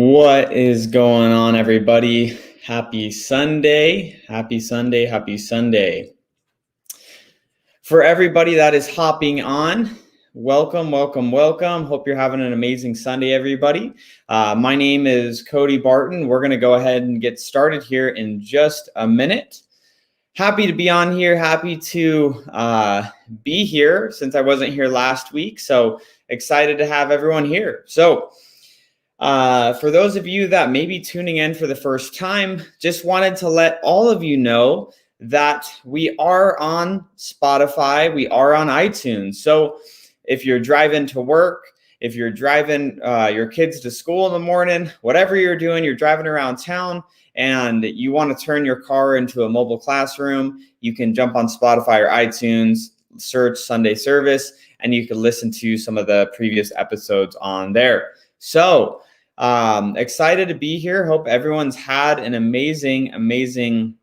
What is going on, everybody? Happy Sunday. Happy Sunday. Happy Sunday. For everybody that is hopping on, welcome, welcome, welcome. Hope you're having an amazing Sunday, everybody. My name is Cody Barton. We're going to go ahead and get started here in just a minute. Happy to be on here. Happy to be here since I wasn't here last week. So excited to have everyone here. So for those of you that may be tuning in for the first time, just wanted to let all of you know that we are on Spotify, we are on iTunes. So if you're driving to work, if you're driving your kids to school in the morning, whatever you're doing, you're driving around town and you want to turn your car into a mobile classroom, you can jump on Spotify or iTunes, search Sunday Service, and you can listen to some of the previous episodes on there. So excited to be here. Hope everyone's had an amazing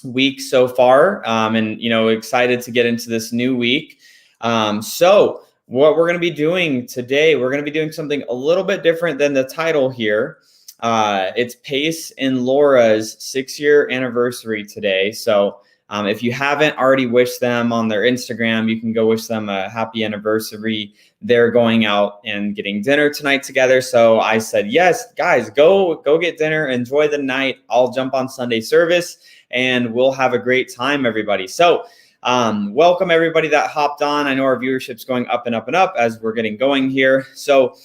week so far. And, excited to get into this new week. So what we're going to be doing today, we're going to be doing something a little bit different than the title here. It's Pace and Laura's 6-year anniversary today. So if you haven't already wished them on their Instagram, you can go wish them a happy anniversary. They're going out and getting dinner tonight together. So I said, yes, guys, go get dinner, enjoy the night. I'll jump on Sunday Service and we'll have a great time, everybody. So welcome everybody that hopped on. I know our viewership's going up and up and up as we're getting going here. So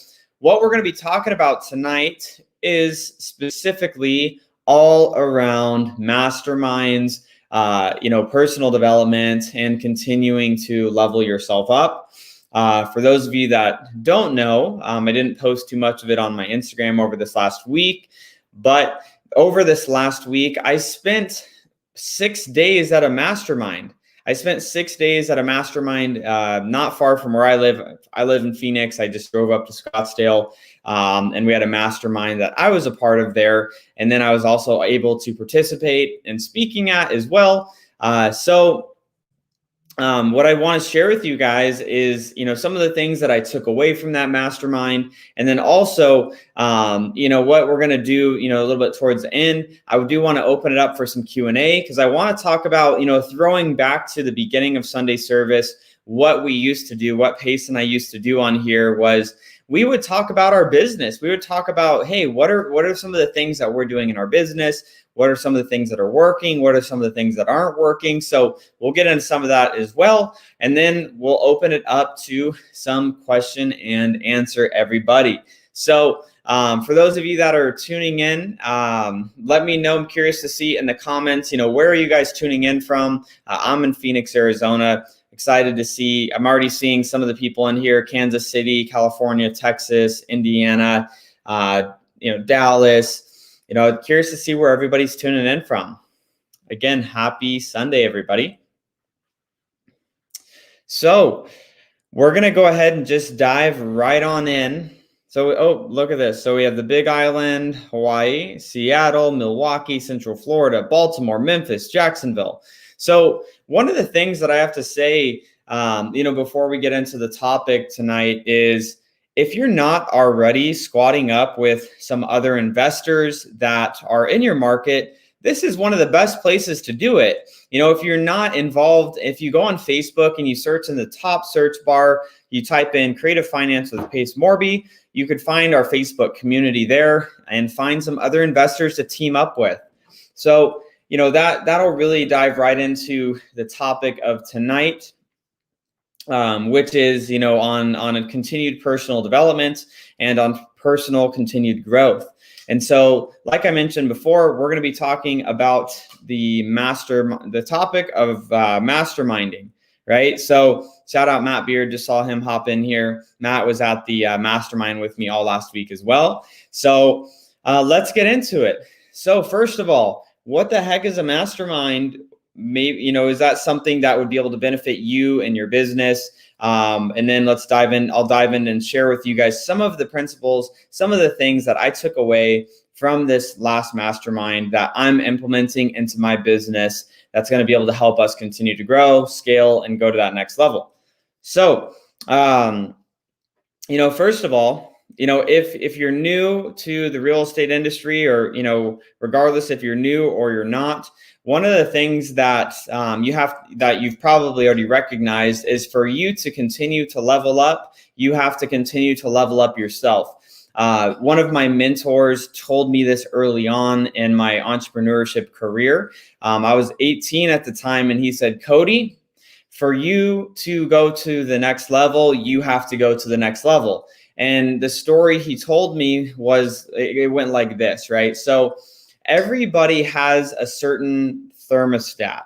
what we're going to be talking about tonight is specifically all around masterminds, personal development and continuing to level yourself up. For those of you that don't know, I didn't post too much of it on my Instagram over this last week, but over this last week, I spent 6 days at a mastermind. I spent 6 days at a mastermind not far from where I live. I live in Phoenix. I just drove up to Scottsdale and we had a mastermind that I was a part of there. And then I was also able to participate in speaking at as well. What I want to share with you guys is, some of the things that I took away from that mastermind. And then also, what we're going to do, a little bit towards the end, I do want to open it up for some Q&A because I want to talk about, throwing back to the beginning of Sunday Service, what we used to do, what Pace and I used to do on here was we would talk about our business. We would talk about, hey, what are some of the things that we're doing in our business? What are some of the things that are working? What are some of the things that aren't working? So we'll get into some of that as well. And then we'll open it up to some question and answer, everybody. So for those of you that are tuning in, let me know. I'm curious to see in the comments, where are you guys tuning in from? I'm in Phoenix, Arizona. Excited to see, I'm already seeing some of the people in here, Kansas City, California, Texas, Indiana, Dallas. Curious to see where everybody's tuning in from. Again, happy Sunday, everybody. So we're going to go ahead and just dive right on in. So, look at this. So we have the Big Island, Hawaii, Seattle, Milwaukee, Central Florida, Baltimore, Memphis, Jacksonville. So one of the things that I have to say, before we get into the topic tonight is, if you're not already squatting up with some other investors that are in your market, this is one of the best places to do it. If you're not involved, if you go on Facebook and you search in the top search bar, you type in Creative Finance with Pace Morby, you could find our Facebook community there and find some other investors to team up with. So, that'll really dive right into the topic of tonight. Which is, on a continued personal development and on personal continued growth. And so, like I mentioned before, we're going to be talking about the topic of masterminding, right? So shout out Matt Beard, just saw him hop in here. Matt was at the mastermind with me all last week as well. So let's get into it. So first of all, what the heck is a mastermind? Maybe, is that something that would be able to benefit you and your business? And then let's dive in. I'll dive in and share with you guys some of the principles, some of the things that I took away from this last mastermind that I'm implementing into my business that's going to be able to help us continue to grow, scale, and go to that next level. So, first of all, if you're new to the real estate industry, or, regardless if you're new or you're not, one of the things that you've probably already recognized is, for you to continue to level up, you have to continue to level up yourself. One of my mentors told me this early on in my entrepreneurship career. I was 18 at the time, and he said, Cody, for you to go to the next level, you have to go to the next level. And the story he told me was, it went like this, right? So everybody has a certain thermostat.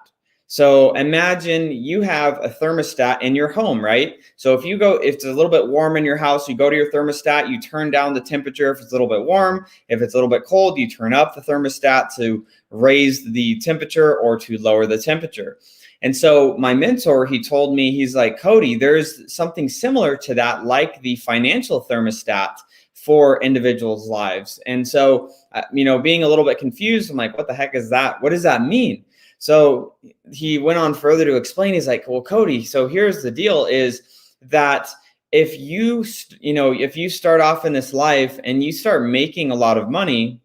So imagine you have a thermostat in your home, right? So if it's a little bit warm in your house, you go to your thermostat, you turn down the temperature if it's a little bit warm. If it's a little bit cold, you turn up the thermostat to raise the temperature or to lower the temperature. And so my mentor, he told me, he's like, Cody, there's something similar to that, like the financial thermostat for individuals' lives. And so, being a little bit confused, I'm like, what the heck is that? What does that mean? So he went on further to explain. He's like, well, Cody, so here's the deal, is that if you start off in this life and you start making a lot of money,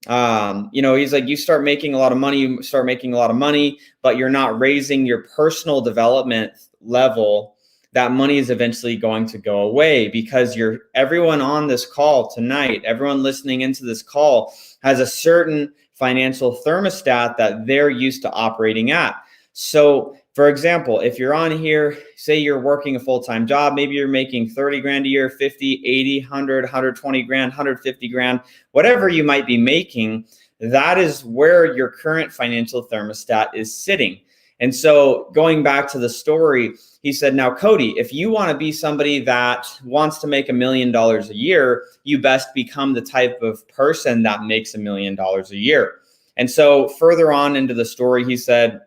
he's like, you start making a lot of money, but you're not raising your personal development level, that money is eventually going to go away, because everyone on this call tonight, everyone listening into this call, has a certain financial thermostat that they're used to operating at. So for example, if you're on here, say you're working a full-time job, maybe you're making 30 grand a year, 50, 80, 100, 120 grand, 150 grand, whatever you might be making, that is where your current financial thermostat is sitting. And so going back to the story, he said, now, Cody, if you want to be somebody that wants to make $1 million a year, you best become the type of person that makes $1 million a year. And so further on into the story, he said,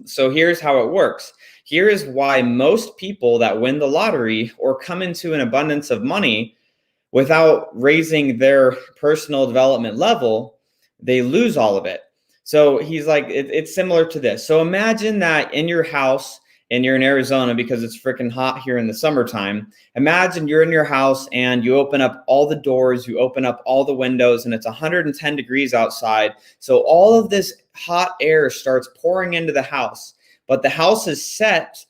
so here's how it works. Here is why most people that win the lottery or come into an abundance of money without raising their personal development level, they lose all of it. So he's like, it's similar to this. So imagine that in your house, and you're in Arizona because it's freaking hot here in the summertime. Imagine you're in your house and you open up all the doors, you open up all the windows, and it's 110 degrees outside. So all of this hot air starts pouring into the house, but the house is set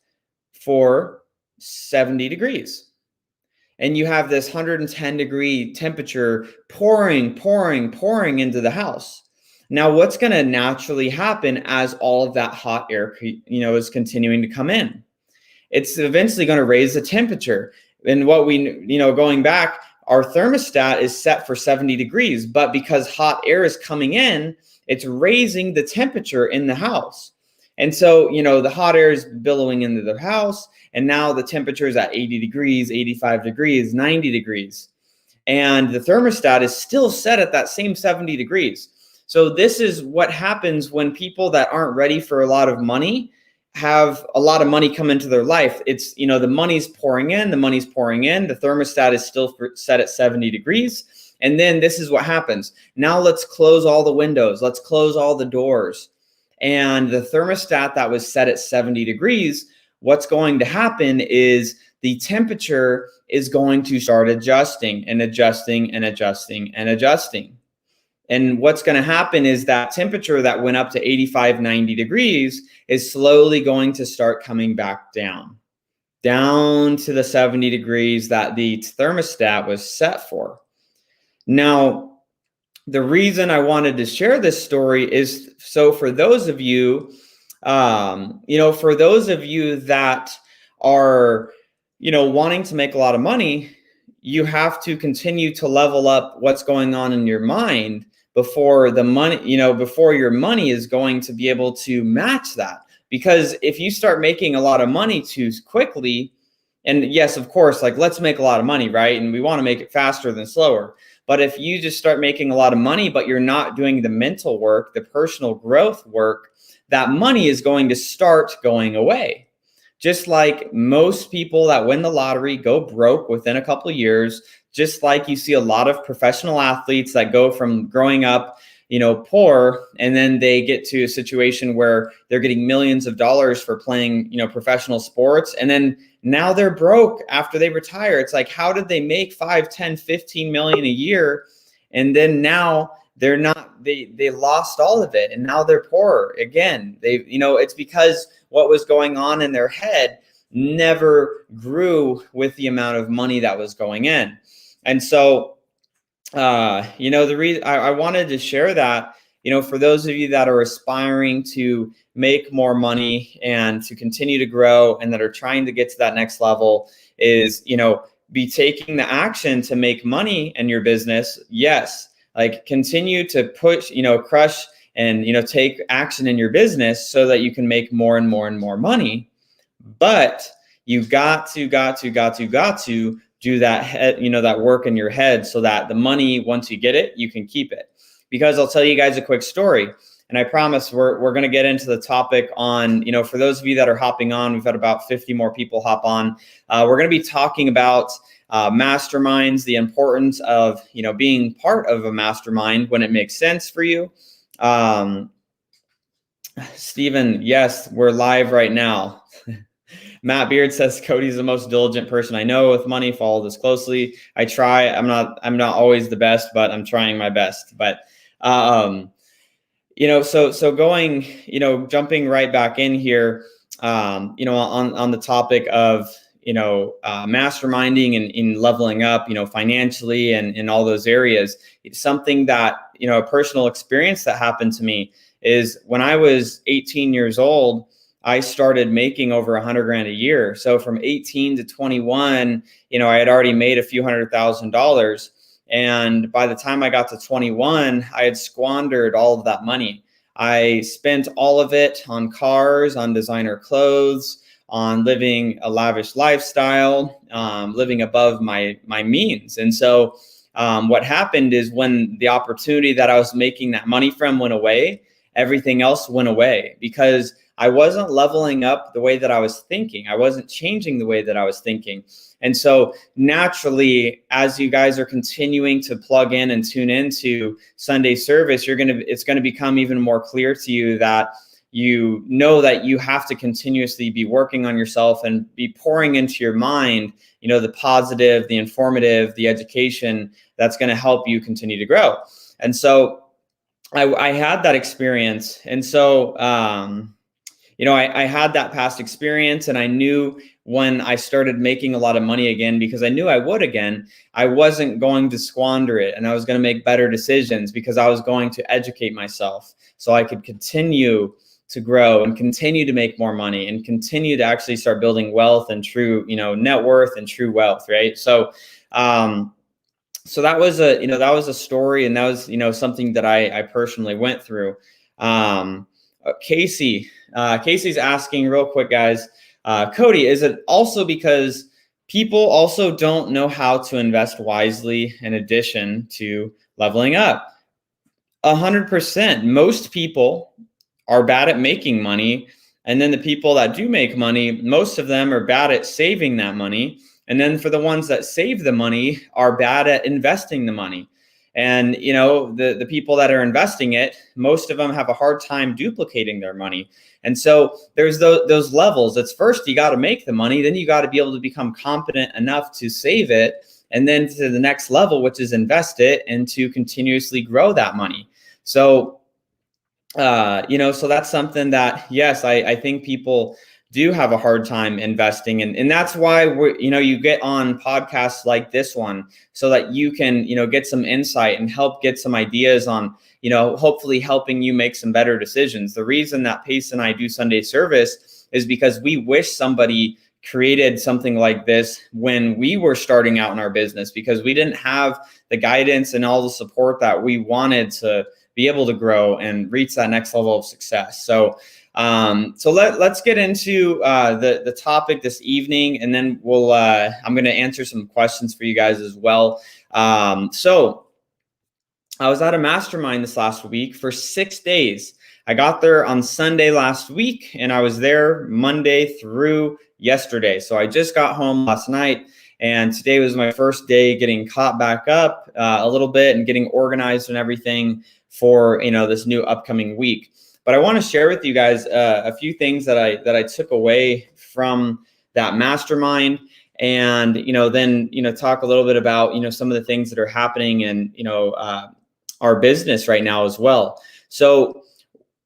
for 70 degrees. And you have this 110 degree temperature pouring into the house. Now, what's going to naturally happen as all of that hot air, is continuing to come in? It's eventually going to raise the temperature. And what going back, our thermostat is set for 70 degrees, but because hot air is coming in, it's raising the temperature in the house. And so, the hot air is billowing into the house, and now the temperature is at 80 degrees, 85 degrees, 90 degrees. And the thermostat is still set at that same 70 degrees. So this is what happens when people that aren't ready for a lot of money have a lot of money come into their life. It's, the money's pouring in, the thermostat is still set at 70 degrees. And then this is what happens. Now let's close all the windows. Let's close all the doors. And the thermostat that was set at 70 degrees, what's going to happen is the temperature is going to start adjusting and adjusting and adjusting and adjusting. And what's going to happen is that temperature that went up to 85, 90 degrees is slowly going to start coming back down to the 70 degrees that the thermostat was set for. Now, the reason I wanted to share this story is so for those of you, that are, wanting to make a lot of money, you have to continue to level up what's going on in your mind before the money, before your money is going to be able to match that. Because if you start making a lot of money too quickly, and yes, of course, like let's make a lot of money, right? And we want to make it faster than slower. But if you just start making a lot of money, but you're not doing the mental work, the personal growth work, that money is going to start going away. Just like most people that win the lottery go broke within a couple of years, just like you see a lot of professional athletes that go from growing up, poor, and then they get to a situation where they're getting millions of dollars for playing, professional sports, and then now they're broke after they retire. It's like, how did they make 5, 10, 15 million a year? And then now they're not, they lost all of it, and now they're poor again. It's because what was going on in their head never grew with the amount of money that was going in. And so, the reason I wanted to share that, for those of you that are aspiring to make more money and to continue to grow and that are trying to get to that next level, is, be taking the action to make money in your business. Yes. Like, continue to push, crush and, take action in your business so that you can make more and more and more money. But you got to do that head, that work in your head, so that the money, once you get it, you can keep it. Because I'll tell you guys a quick story, and I promise we're going to get into the topic on, for those of you that are hopping on, we've had about 50 more people hop on. We're going to be talking about masterminds, the importance of, being part of a mastermind when it makes sense for you. Stephen, yes, we're live right now. Matt Beard says Cody's the most diligent person I know with money. Follow this closely. I try. I'm not always the best, but I'm trying my best. But so going, jumping right back in here, on the topic of masterminding and in leveling up, financially and in all those areas. It's something that, a personal experience that happened to me is when I was 18 years old. I started making over $100,000 a year. So from 18 to 21, I had already made a few $100,000. And by the time I got to 21, I had squandered all of that money. I spent all of it on cars, on designer clothes, on living a lavish lifestyle, living above my means. And so what happened is, when the opportunity that I was making that money from went away, everything else went away, because I wasn't leveling up the way that I was thinking. I wasn't changing the way that I was thinking. And so naturally, as you guys are continuing to plug in and tune into Sunday service, it's going to become even more clear to you that that you have to continuously be working on yourself and be pouring into your mind, the positive, the informative, the education that's going to help you continue to grow. And so I had that experience. And so, I had that past experience, and I knew when I started making a lot of money again, because I knew I would again, I wasn't going to squander it, and I was going to make better decisions because I was going to educate myself so I could continue to grow and continue to make more money and continue to actually start building wealth and true, net worth and true wealth. Right. So, so that was a story, and that was, something that I personally went through. Casey's asking real quick, guys, Cody, is it also because people also don't know how to invest wisely in addition to leveling up? 100%. Most people are bad at making money. And then the people that do make money, most of them are bad at saving that money. And then for the ones that save the money, are bad at investing the money. And, the people that are investing it, most of them have a hard time duplicating their money. And so there's those levels. It's first, you got to make the money. Then you got to be able to become competent enough to save it. And then to the next level, which is invest it and to continuously grow that money. So, so that's something that, yes, I think people do have a hard time investing. And that's why you get on podcasts like this one, so that you can, get some insight and help get some ideas on, hopefully helping you make some better decisions. The reason that Pace and I do Sunday service is because we wish somebody created something like this when we were starting out in our business, because we didn't have the guidance and all the support that we wanted to be able to grow and reach that next level of success. So let's get into the topic this evening, and then I'm going to answer some questions for you guys as well. So I was at a mastermind this last week for 6 days. I got there on Sunday last week, and I was there Monday through yesterday. So I just got home last night, and today was my first day getting caught back up a little bit and getting organized and everything for, this new upcoming week. But I want to share with you guys a few things that I took away from that mastermind, and then talk a little bit about some of the things that are happening in our business right now as well. So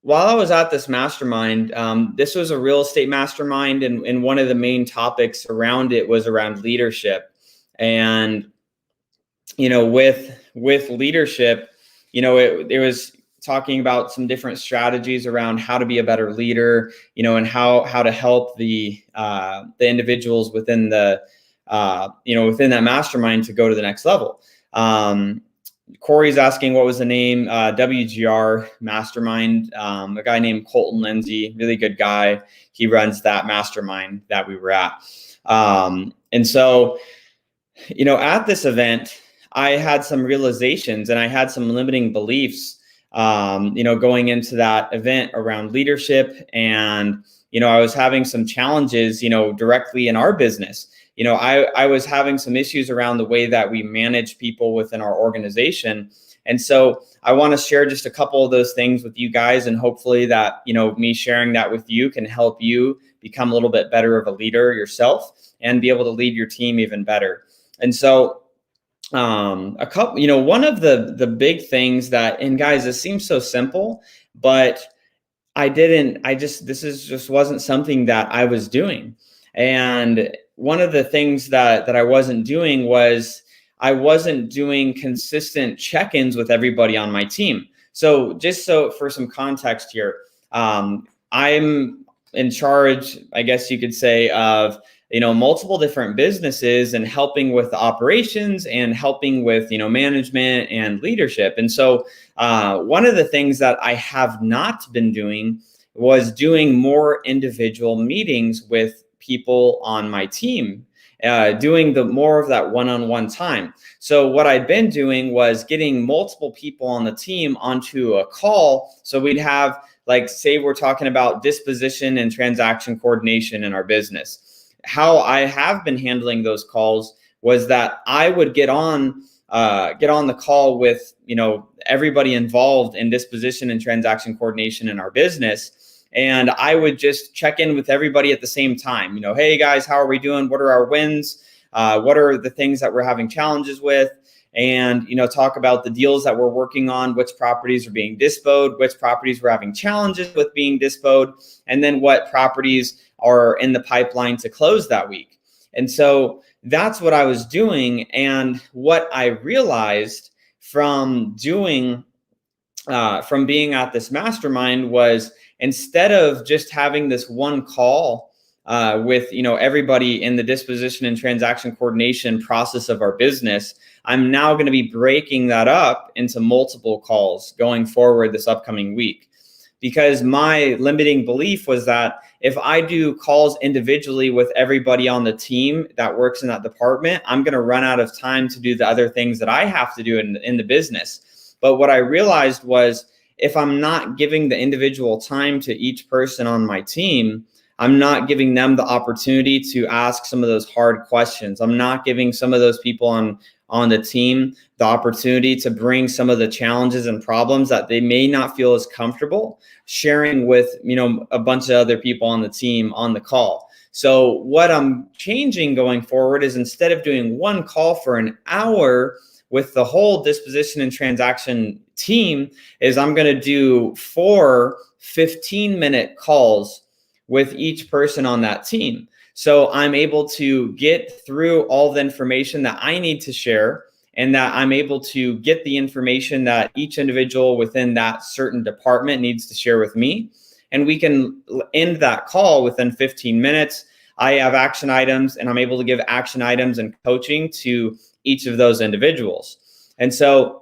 while I was at this mastermind, this was a real estate mastermind, and one of the main topics around it was around leadership. And with leadership, it was talking about some different strategies around how to be a better leader, and how to help the individuals within the within that mastermind to go to the next level. Corey's asking what was the name. WGR Mastermind. A guy named Colton Lindsay, really good guy. He runs that mastermind that we were at. And so, at this event, I had some realizations and I had some limiting beliefs, going into that event around leadership. And, I was having some challenges, directly in our business. I was having some issues around the way that we manage people within our organization. And so I want to share just a couple of those things with you guys. And hopefully that, me sharing that with you can help you become a little bit better of a leader yourself and be able to lead your team even better. And so one of the big things that, and guys, this seems so simple, but this just wasn't something that I was doing. And one of the things that I wasn't doing was I wasn't doing consistent check-ins with everybody on my team. So for some context here, I'm in charge, I guess you could say, of multiple different businesses and helping with the operations and helping with management and leadership. And so one of the things that I have not been doing was doing more individual meetings with people on my team, doing more of that one-on-one time. So what I'd been doing was getting multiple people on the team onto a call. So we'd have, like, say we're talking about disposition and transaction coordination in our business. How I have been handling those calls was that I would get on the call with everybody involved in disposition and transaction coordination in our business. And I would just check in with everybody at the same time. Hey guys, how are we doing? What are our wins? What are the things that we're having challenges with? And, talk about the deals that we're working on, which properties are being disposed, which properties we're having challenges with being disposed, and then what properties are in the pipeline to close that week. And so that's what I was doing. And what I realized from being at this mastermind was, instead of just having this one call with everybody in the disposition and transaction coordination process of our business, I'm now going to be breaking that up into multiple calls going forward this upcoming week. Because my limiting belief was that if I do calls individually with everybody on the team that works in that department, I'm going to run out of time to do the other things that I have to do in the business. But what I realized was, if I'm not giving the individual time to each person on my team, I'm not giving them the opportunity to ask some of those hard questions. I'm not giving some of those people on the team the opportunity to bring some of the challenges and problems that they may not feel as comfortable sharing with, a bunch of other people on the team on the call. So what I'm changing going forward is, instead of doing one call for an hour with the whole disposition and transaction team, is I'm going to do 4 15-minute calls with each person on that team. So I'm able to get through all the information that I need to share, and that I'm able to get the information that each individual within that certain department needs to share with me. And we can end that call within 15 minutes. I have action items, and I'm able to give action items and coaching to each of those individuals. And so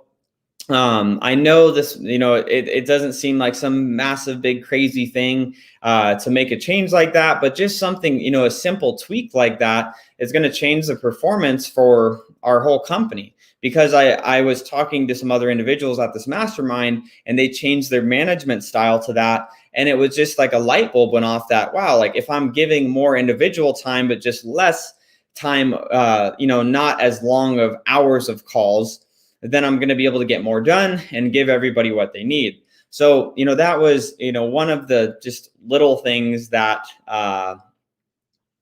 I know this, it doesn't seem like some massive, big, crazy thing to make a change like that, but just something, a simple tweak like that is going to change the performance for our whole company. Because I was talking to some other individuals at this mastermind, and they changed their management style to that. And it was just like a light bulb went off that, wow, like if I'm giving more individual time, but just less time, not as long of hours of calls, then I'm going to be able to get more done and give everybody what they need. So, that was, one of the just little things that, I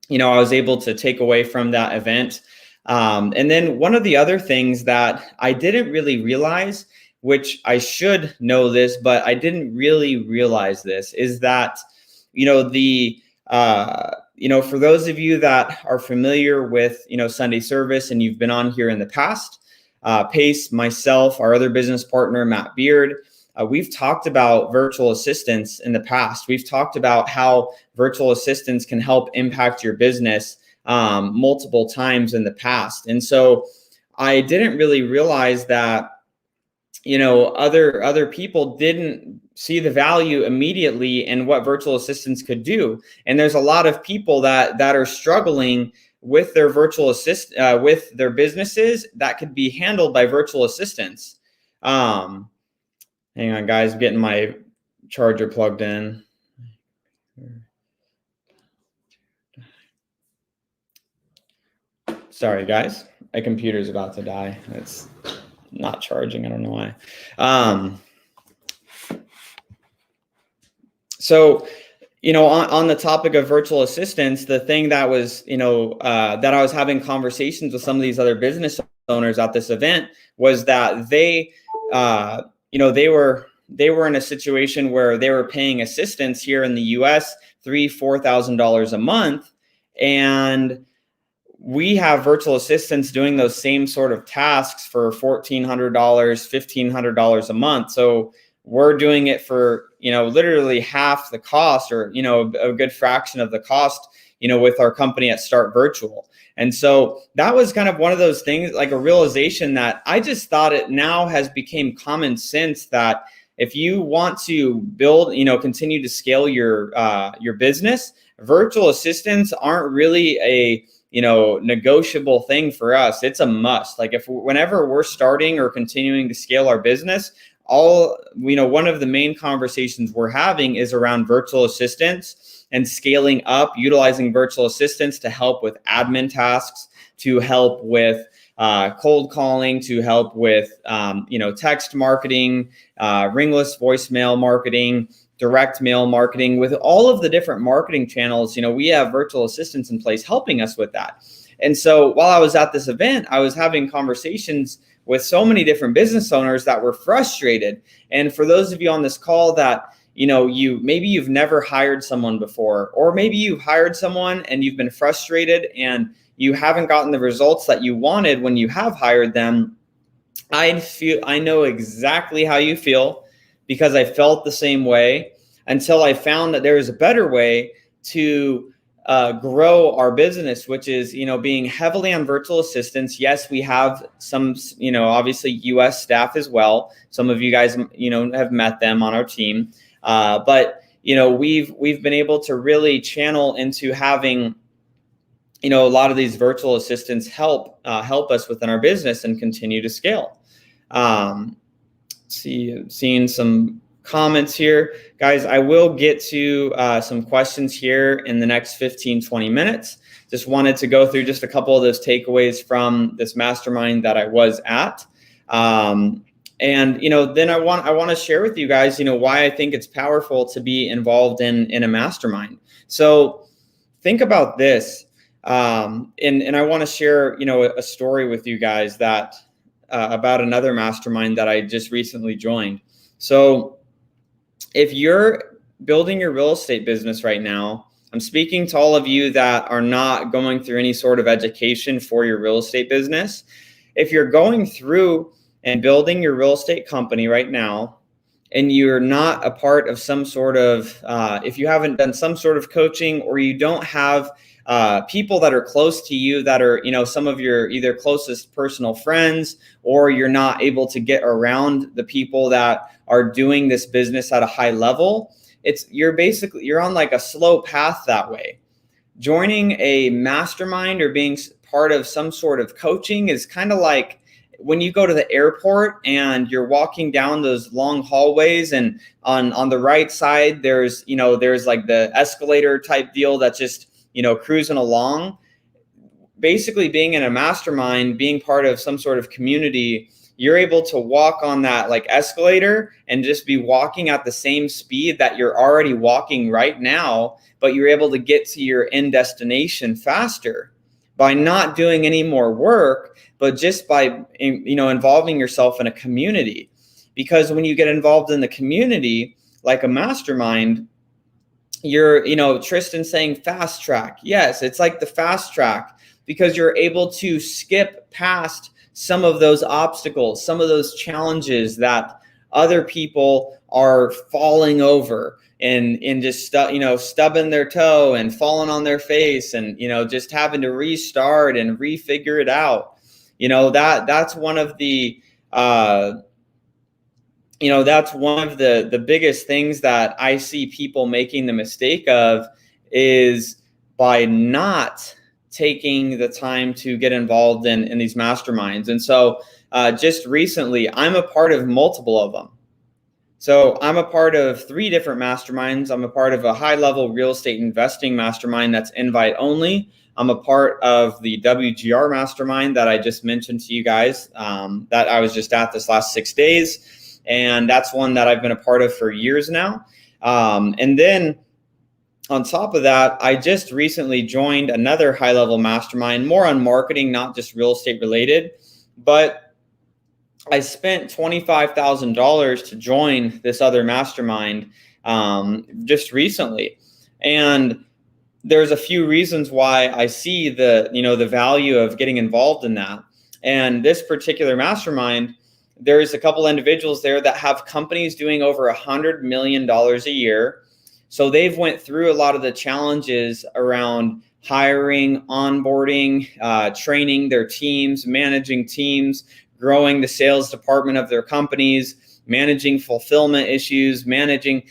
was able to take away from that event. And then one of the other things that I didn't really realize, which I should know this, but I didn't really realize this, is that, for those of you that are familiar with, Sunday service and you've been on here in the past, Pace, myself, our other business partner, Matt Beard, we've talked about virtual assistants in the past. We've talked about how virtual assistants can help impact your business multiple times in the past. And so I didn't really realize that, other people didn't see the value immediately in what virtual assistants could do. And there's a lot of people that are struggling with their with their businesses that could be handled by virtual assistants. Hang on, guys, I'm getting my charger plugged in. Sorry, guys, my computer's about to die. It's not charging. I don't know why. So, on the topic of virtual assistants, the thing that was, that I was having conversations with some of these other business owners at this event was that they were in a situation where they were paying assistants here in the US $3,000-$4,000 a month, and we have virtual assistants doing those same sort of tasks for $1,400, $1,500 a month. So we're doing it for, literally half the cost, or, a good fraction of the cost, with our company at Start Virtual. And so that was kind of one of those things, like a realization that I just thought it now has become common sense that if you want to build, continue to scale your business, virtual assistants aren't really a negotiable thing for us. It's a must. Like whenever we're starting or continuing to scale our business, one of the main conversations we're having is around virtual assistants and scaling up, utilizing virtual assistants to help with admin tasks, to help with cold calling, to help with text marketing, ringless voicemail marketing, direct mail marketing. With all of the different marketing channels, we have virtual assistants in place helping us with that. And so while I was at this event, I was having conversations with so many different business owners that were frustrated. And for those of you on this call that, you've never hired someone before, or maybe you've hired someone and you've been frustrated and you haven't gotten the results that you wanted when you have hired them, I know exactly how you feel, because I felt the same way until I found that there is a better way to grow our business, which is, being heavily on virtual assistants. Yes, we have some, obviously US staff as well. Some of you guys, have met them on our team. But we've been able to really channel into having, a lot of these virtual assistants help us within our business and continue to scale. Seeing some comments here. Guys, I will get to some questions here in the next 15-20 minutes. Just wanted to go through just a couple of those takeaways from this mastermind that I was at. And then I want to share with you guys, why I think it's powerful to be involved in a mastermind. So think about this. And I want to share, a story with you guys that about another mastermind that I just recently joined. So if you're building your real estate business right now, I'm speaking to all of you that are not going through any sort of education for your real estate business. If you're going through and building your real estate company right now, and you're not a part of some sort of, if you haven't done some sort of coaching, or you don't have people that are close to you that are, some of your either closest personal friends, or you're not able to get around the people that are doing this business at a high level, you're on like a slow path that way. Joining a mastermind or being part of some sort of coaching is kind of like when you go to the airport and you're walking down those long hallways, and on the right side, there's like the escalator type deal that's just, cruising along. Basically, being in a mastermind, being part of some sort of community, you're able to walk on that like escalator and just be walking at the same speed that you're already walking right now, but you're able to get to your end destination faster by not doing any more work, but just by, involving yourself in a community. Because when you get involved in the community, like a mastermind, you're, Tristan saying fast track. Yes, it's like the fast track because you're able to skip past some of those obstacles, some of those challenges that other people are falling over and just stubbing their toe and falling on their face and just having to restart and refigure it out. That's one of the that's one of the biggest things that I see people making the mistake of, is by not taking the time to get involved in these masterminds. And so just recently, I'm a part of multiple of them. So I'm a part of 3 different masterminds. I'm a part of a high-level real estate investing mastermind that's invite only. I'm a part of the WGR mastermind that I just mentioned to you guys, that I was just at this last 6 days. And that's one that I've been a part of for years now. And then on top of that, I just recently joined another high-level mastermind, more on marketing, not just real estate related. But I spent $25,000 to join this other mastermind just recently. And there's a few reasons why I see the value of getting involved in that. And this particular mastermind, there's a couple individuals there that have companies doing over $100 million a year. So they've went through a lot of the challenges around hiring, onboarding, training their teams, managing teams, growing the sales department of their companies, managing fulfillment issues, managing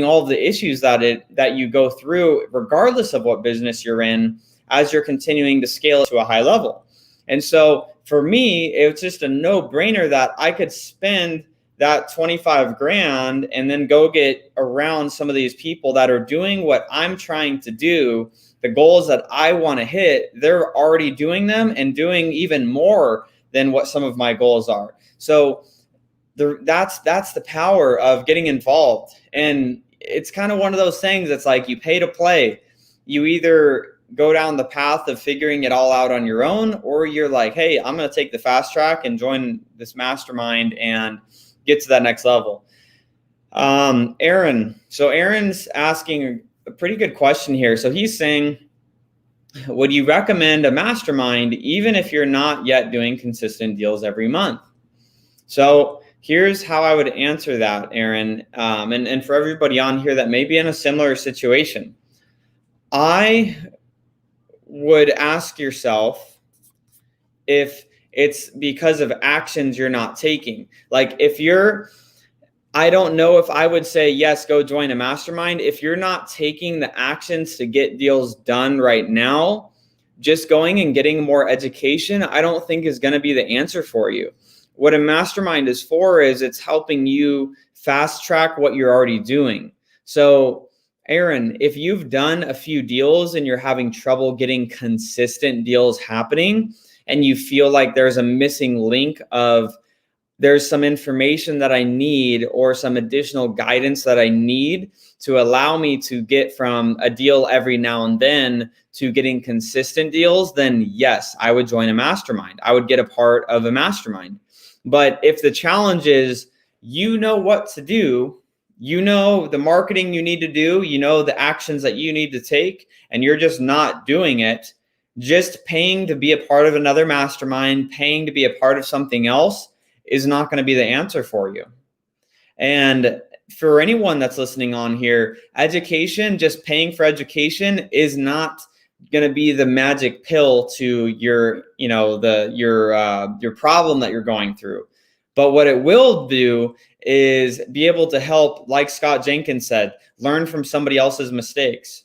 all of the issues that you go through, regardless of what business you're in, as you're continuing to scale it to a high level. And so for me, it's just a no-brainer that I could spend that 25 grand and then go get around some of these people that are doing what I'm trying to do. The goals that I want to hit, they're already doing them and doing even more than what some of my goals are. So that's the power of getting involved. And it's kind of one of those things that's like you pay to play. You either go down the path of figuring it all out on your own, or you're like, hey, I'm going to take the fast track and join this mastermind and get to that next level. Aaron. So Aaron's asking a pretty good question here. So he's saying, would you recommend a mastermind even if you're not yet doing consistent deals every month? So here's how I would answer that, Aaron. And for everybody on here that may be in a similar situation, I would ask yourself if it's because of actions you're not taking. Like I don't know if I would say, yes, go join a mastermind. If you're not taking the actions to get deals done right now, just going and getting more education, I don't think is going to be the answer for you. What a mastermind is for is it's helping you fast track what you're already doing. So Aaron, if you've done a few deals and you're having trouble getting consistent deals happening, and you feel like there's a missing link of there's some information that I need or some additional guidance that I need to allow me to get from a deal every now and then to getting consistent deals, then yes, I would join a mastermind. I would get a part of a mastermind. But if the challenge is, you know what to do, you know the marketing you need to do, you know the actions that you need to take, and you're just not doing it, just paying to be a part of another mastermind, paying to be a part of something else is not going to be the answer for you. And for anyone that's listening on here, education, just paying for education is not going to be the magic pill to your problem that you're going through. But what it will do is be able to help, like Scott Jenkins said, learn from somebody else's mistakes.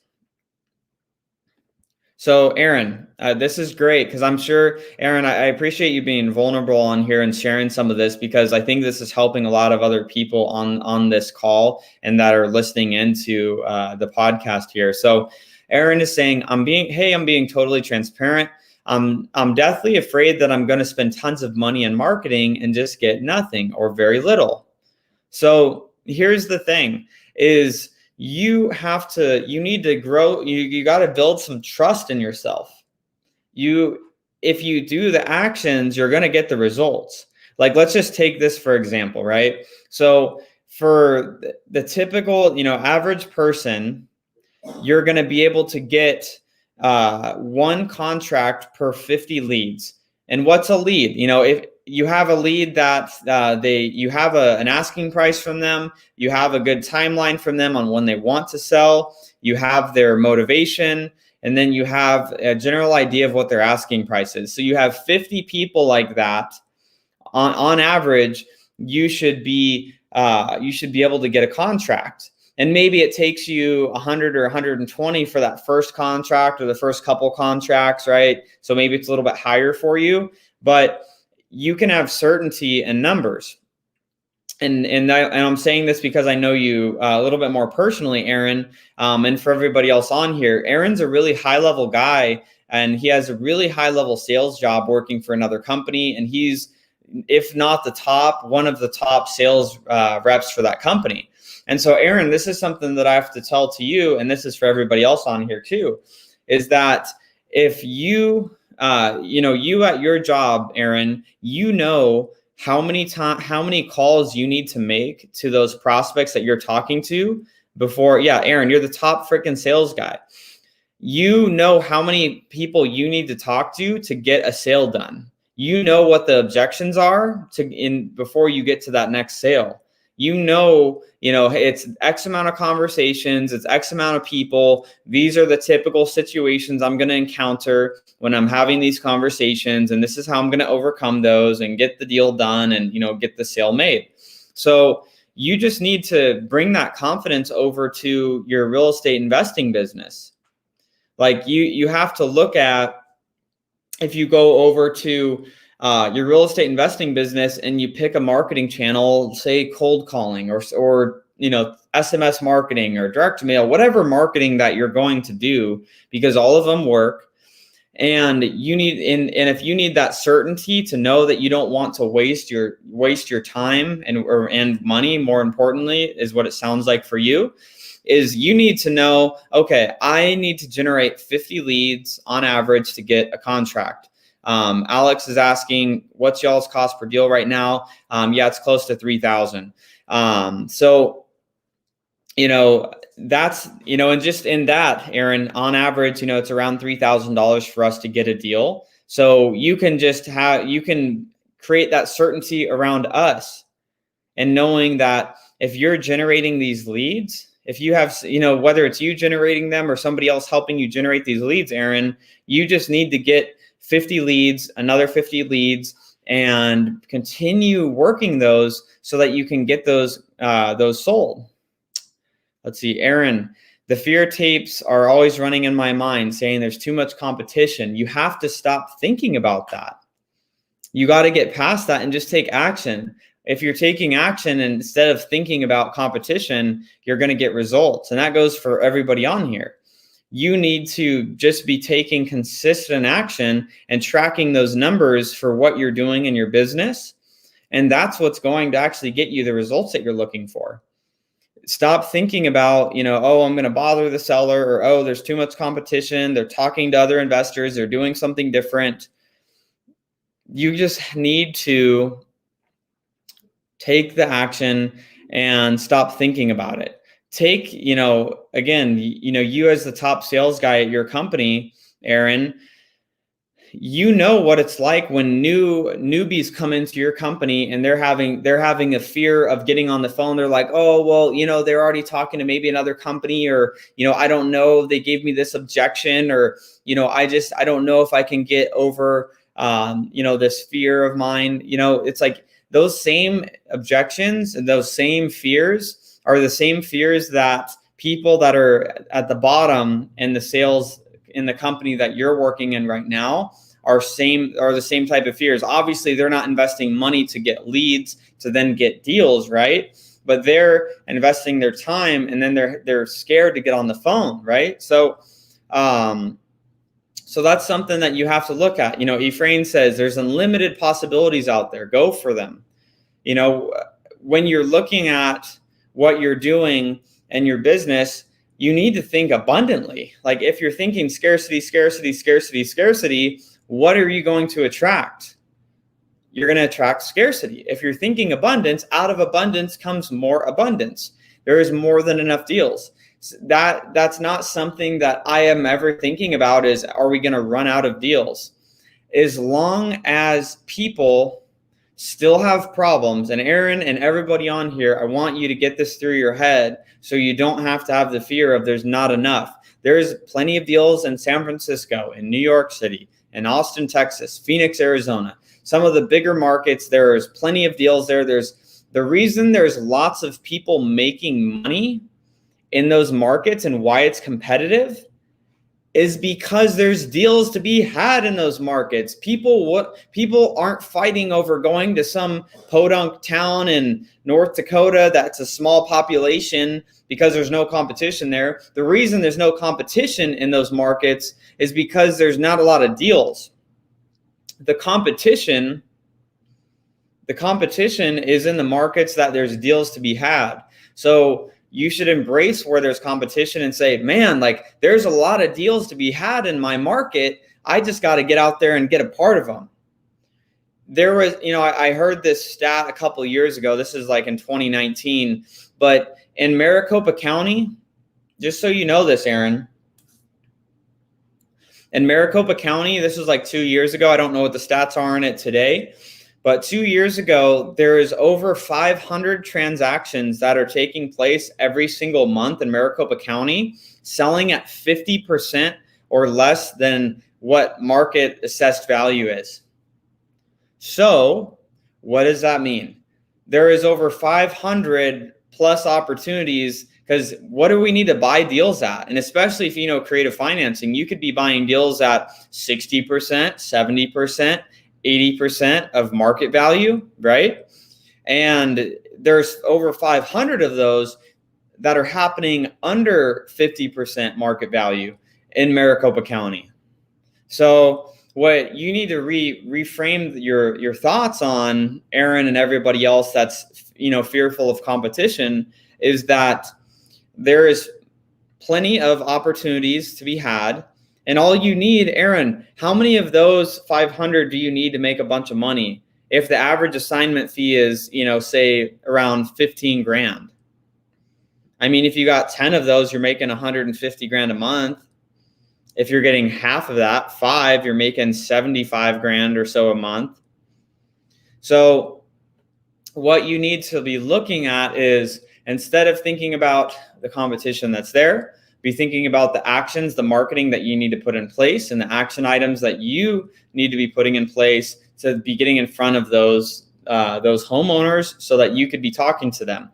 So Aaron, this is great because I'm sure, Aaron, I appreciate you being vulnerable on here and sharing some of this, because I think this is helping a lot of other people on this call and that are listening into the podcast here. So Aaron is saying, I'm being totally transparent. I'm deathly afraid that I'm going to spend tons of money in marketing and just get nothing or very little. So here's the thing is you need to grow. You got to build some trust in yourself. If you do the actions, you're going to get the results. Like, let's just take this for example, right? So for the typical, average person, you're going to be able to get one contract per 50 leads. And what's a lead? If you have a lead that you have an asking price from them, you have a good timeline from them on when they want to sell, you have their motivation, and then you have a general idea of what their asking price is. So you have 50 people like that. On average, you should be able to get a contract. And maybe it takes you 100 or 120 for that first contract or the first couple contracts, right? So maybe it's a little bit higher for you, but you can have certainty in numbers. And I'm saying this because I know you a little bit more personally, Aaron, and for everybody else on here. Aaron's a really high-level guy, and he has a really high-level sales job working for another company, and he's, if not one of the top sales reps for that company. And so, Aaron, this is something that I have to tell to you, and this is for everybody else on here too, is that if you at your job, Aaron, how many calls you need to make to those prospects that you're talking to before. Yeah, Aaron, you're the top freaking sales guy. You know how many people you need to talk to get a sale done. You know what the objections are before you get to that next sale. It's X amount of conversations, it's X amount of people. These are the typical situations I'm going to encounter when I'm having these conversations, and this is how I'm going to overcome those and get the deal done and, get the sale made. So you just need to bring that confidence over to your real estate investing business. Like you have to look at, if you go over to your real estate investing business and you pick a marketing channel, say cold calling or SMS marketing or direct mail, whatever marketing that you're going to do, because all of them work. And if you need that certainty to know that you don't want to waste your time and money, more importantly, is what it sounds like for you, is you need to know, okay, I need to generate 50 leads on average to get a contract. Alex is asking, what's y'all's cost per deal right now? Yeah, it's close to 3,000. So, that's, and just in that, Aaron, on average, it's around $3,000 for us to get a deal. So you can create that certainty around us, and knowing that if you're generating these leads, if you have, whether it's you generating them or somebody else helping you generate these leads, Aaron, you just need to get 50 leads, another 50 leads, and continue working those so that you can get those sold. Let's see, Aaron, the fear tapes are always running in my mind saying there's too much competition. You have to stop thinking about that. You got to get past that and just take action. If you're taking action and instead of thinking about competition, you're going to get results. And that goes for everybody on here. You need to just be taking consistent action and tracking those numbers for what you're doing in your business. And that's what's going to actually get you the results that you're looking for. Stop thinking about, oh, I'm going to bother the seller, or, oh, there's too much competition. They're talking to other investors. They're doing something different. You just need to take the action and stop thinking about it. Take, again, you as the top sales guy at your company, Aaron, what it's like when newbies come into your company and they're having a fear of getting on the phone. They're like, oh, well, they're already talking to maybe another company, or, I don't know, they gave me this objection, or, I don't know if I can get over, this fear of mine. It's like those same objections and those same fears are the same fears that people that are at the bottom in the sales in the company that you're working in right now are the same type of fears. Obviously, they're not investing money to get leads to then get deals, right? But they're investing their time, and then they're scared to get on the phone, right? So So that's something that you have to look at. Ephraim says there's unlimited possibilities out there. Go for them. When you're looking at what you're doing in your business, you need to think abundantly. Like if you're thinking scarcity, scarcity, scarcity, scarcity, what are you going to attract? You're going to attract scarcity. If you're thinking abundance, out of abundance comes more abundance. There is more than enough deals. That's not something that I am ever thinking about is, are we going to run out of deals? As long as people still have problems, and Aaron and everybody on here, I want you to get this through your head so you don't have to have the fear of there's not enough. There's plenty of deals in San Francisco, in New York City, in Austin, Texas, Phoenix, Arizona. Some of the bigger markets, there's plenty of deals there. There's the reason there's lots of people making money in those markets and why it's competitive is because there's deals to be had in those markets. People aren't fighting over going to some podunk town in North Dakota that's a small population because there's no competition there. The reason there's no competition in those markets is because there's not a lot of deals. The competition is in the markets that there's deals to be had. So you should embrace where there's competition and say, man, like there's a lot of deals to be had in my market. I just got to get out there and get a part of them. There was, I heard this stat a couple of years ago. This is like in 2019, but in Maricopa County, just so you know this, Aaron, in Maricopa County, this was like 2 years ago. I don't know what the stats are on it today. But 2 years ago, there is over 500 transactions that are taking place every single month in Maricopa County, selling at 50% or less than what market assessed value is. So what does that mean? There is over 500 plus opportunities, because what do we need to buy deals at? And especially if you know creative financing, you could be buying deals at 60%, 70%, 80% of market value, right? And there's over 500 of those that are happening under 50% market value in Maricopa County. So what you need to reframe your thoughts on, Aaron and everybody else that's fearful of competition, is that there is plenty of opportunities to be had. And all you need, Aaron, how many of those 500 do you need to make a bunch of money? If the average assignment fee is, say around 15 grand. I mean, if you got 10 of those, you're making 150 grand a month. If you're getting half of that, 5, you're making 75 grand or so a month. So what you need to be looking at is, instead of thinking about the competition that's there, be thinking about the actions, the marketing that you need to put in place, and the action items that you need to be putting in place to be getting in front of those homeowners so that you could be talking to them.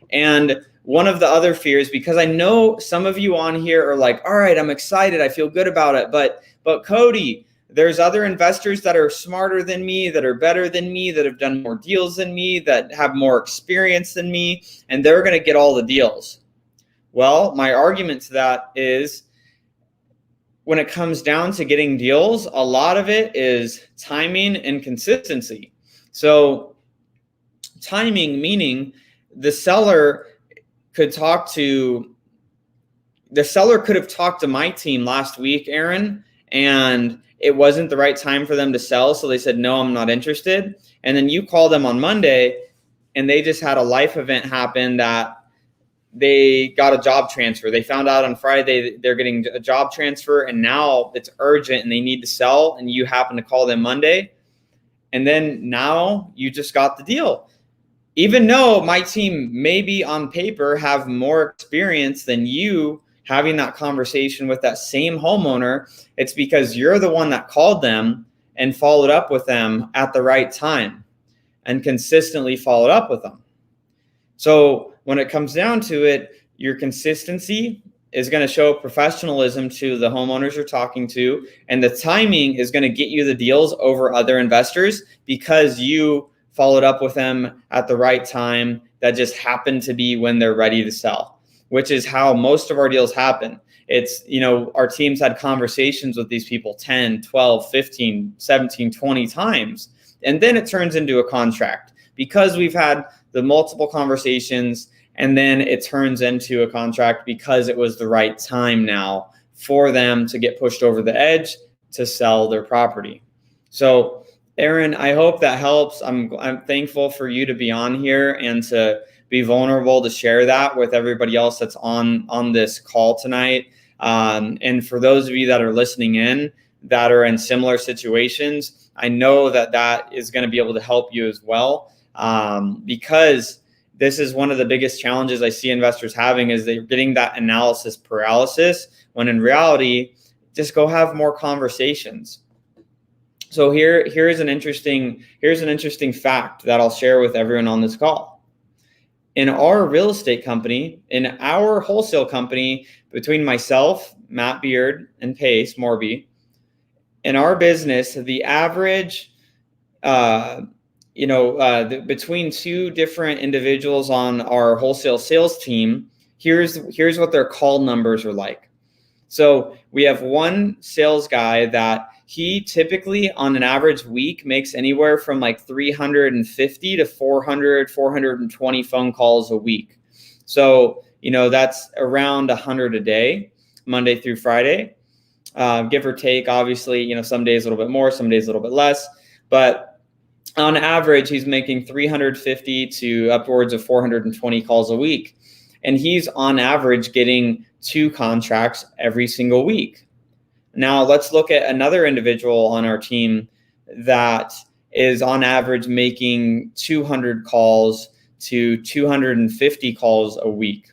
And one of the other fears, because I know some of you on here are like, all right, I'm excited, I feel good about it, but Cody, there's other investors that are smarter than me, that are better than me, that have done more deals than me, that have more experience than me, and they're going to get all the deals. Well, my argument to that is, when it comes down to getting deals, a lot of it is timing and consistency. So timing, meaning the seller could have talked to my team last week, Aaron, and it wasn't the right time for them to sell. So they said, no, I'm not interested. And then you call them on Monday and they just had a life event happen that they got a job transfer. They found out on Friday they're getting a job transfer, and now it's urgent and they need to sell, and you happen to call them Monday. And then now you just got the deal. Even though my team maybe on paper have more experience than you having that conversation with that same homeowner, it's because you're the one that called them and followed up with them at the right time and consistently followed up with them. So when it comes down to it, your consistency is going to show professionalism to the homeowners you're talking to, and the timing is going to get you the deals over other investors because you followed up with them at the right time that just happened to be when they're ready to sell, which is how most of our deals happen. it's, our teams had conversations with these people 10, 12, 15, 17, 20 times. And then it turns into a contract because we've had the multiple conversations, and then it turns into a contract because it was the right time now for them to get pushed over the edge to sell their property. So Aaron, I hope that helps. I'm thankful for you to be on here and to be vulnerable to share that with everybody else that's on this call tonight. And for those of you that are listening in that are in similar situations, I know that is going to be able to help you as well, because this is one of the biggest challenges I see investors having, is they're getting that analysis paralysis, when in reality, just go have more conversations. So here's an interesting fact that I'll share with everyone on this call. In our real estate company, in our wholesale company, between myself, Matt Beard, and Pace, Morby, in our business, the average, between two different individuals on our wholesale sales team, here's what their call numbers are like. So we have one sales guy that he typically on an average week makes anywhere from like 350 to 400, 420 phone calls a week. So, that's around 100 a day, Monday through Friday, give or take. Obviously, some days a little bit more, some days a little bit less, but on average, he's making 350 to upwards of 420 calls a week. And he's on average getting 2 contracts every single week. Now let's look at another individual on our team that is on average making 200 calls to 250 calls a week.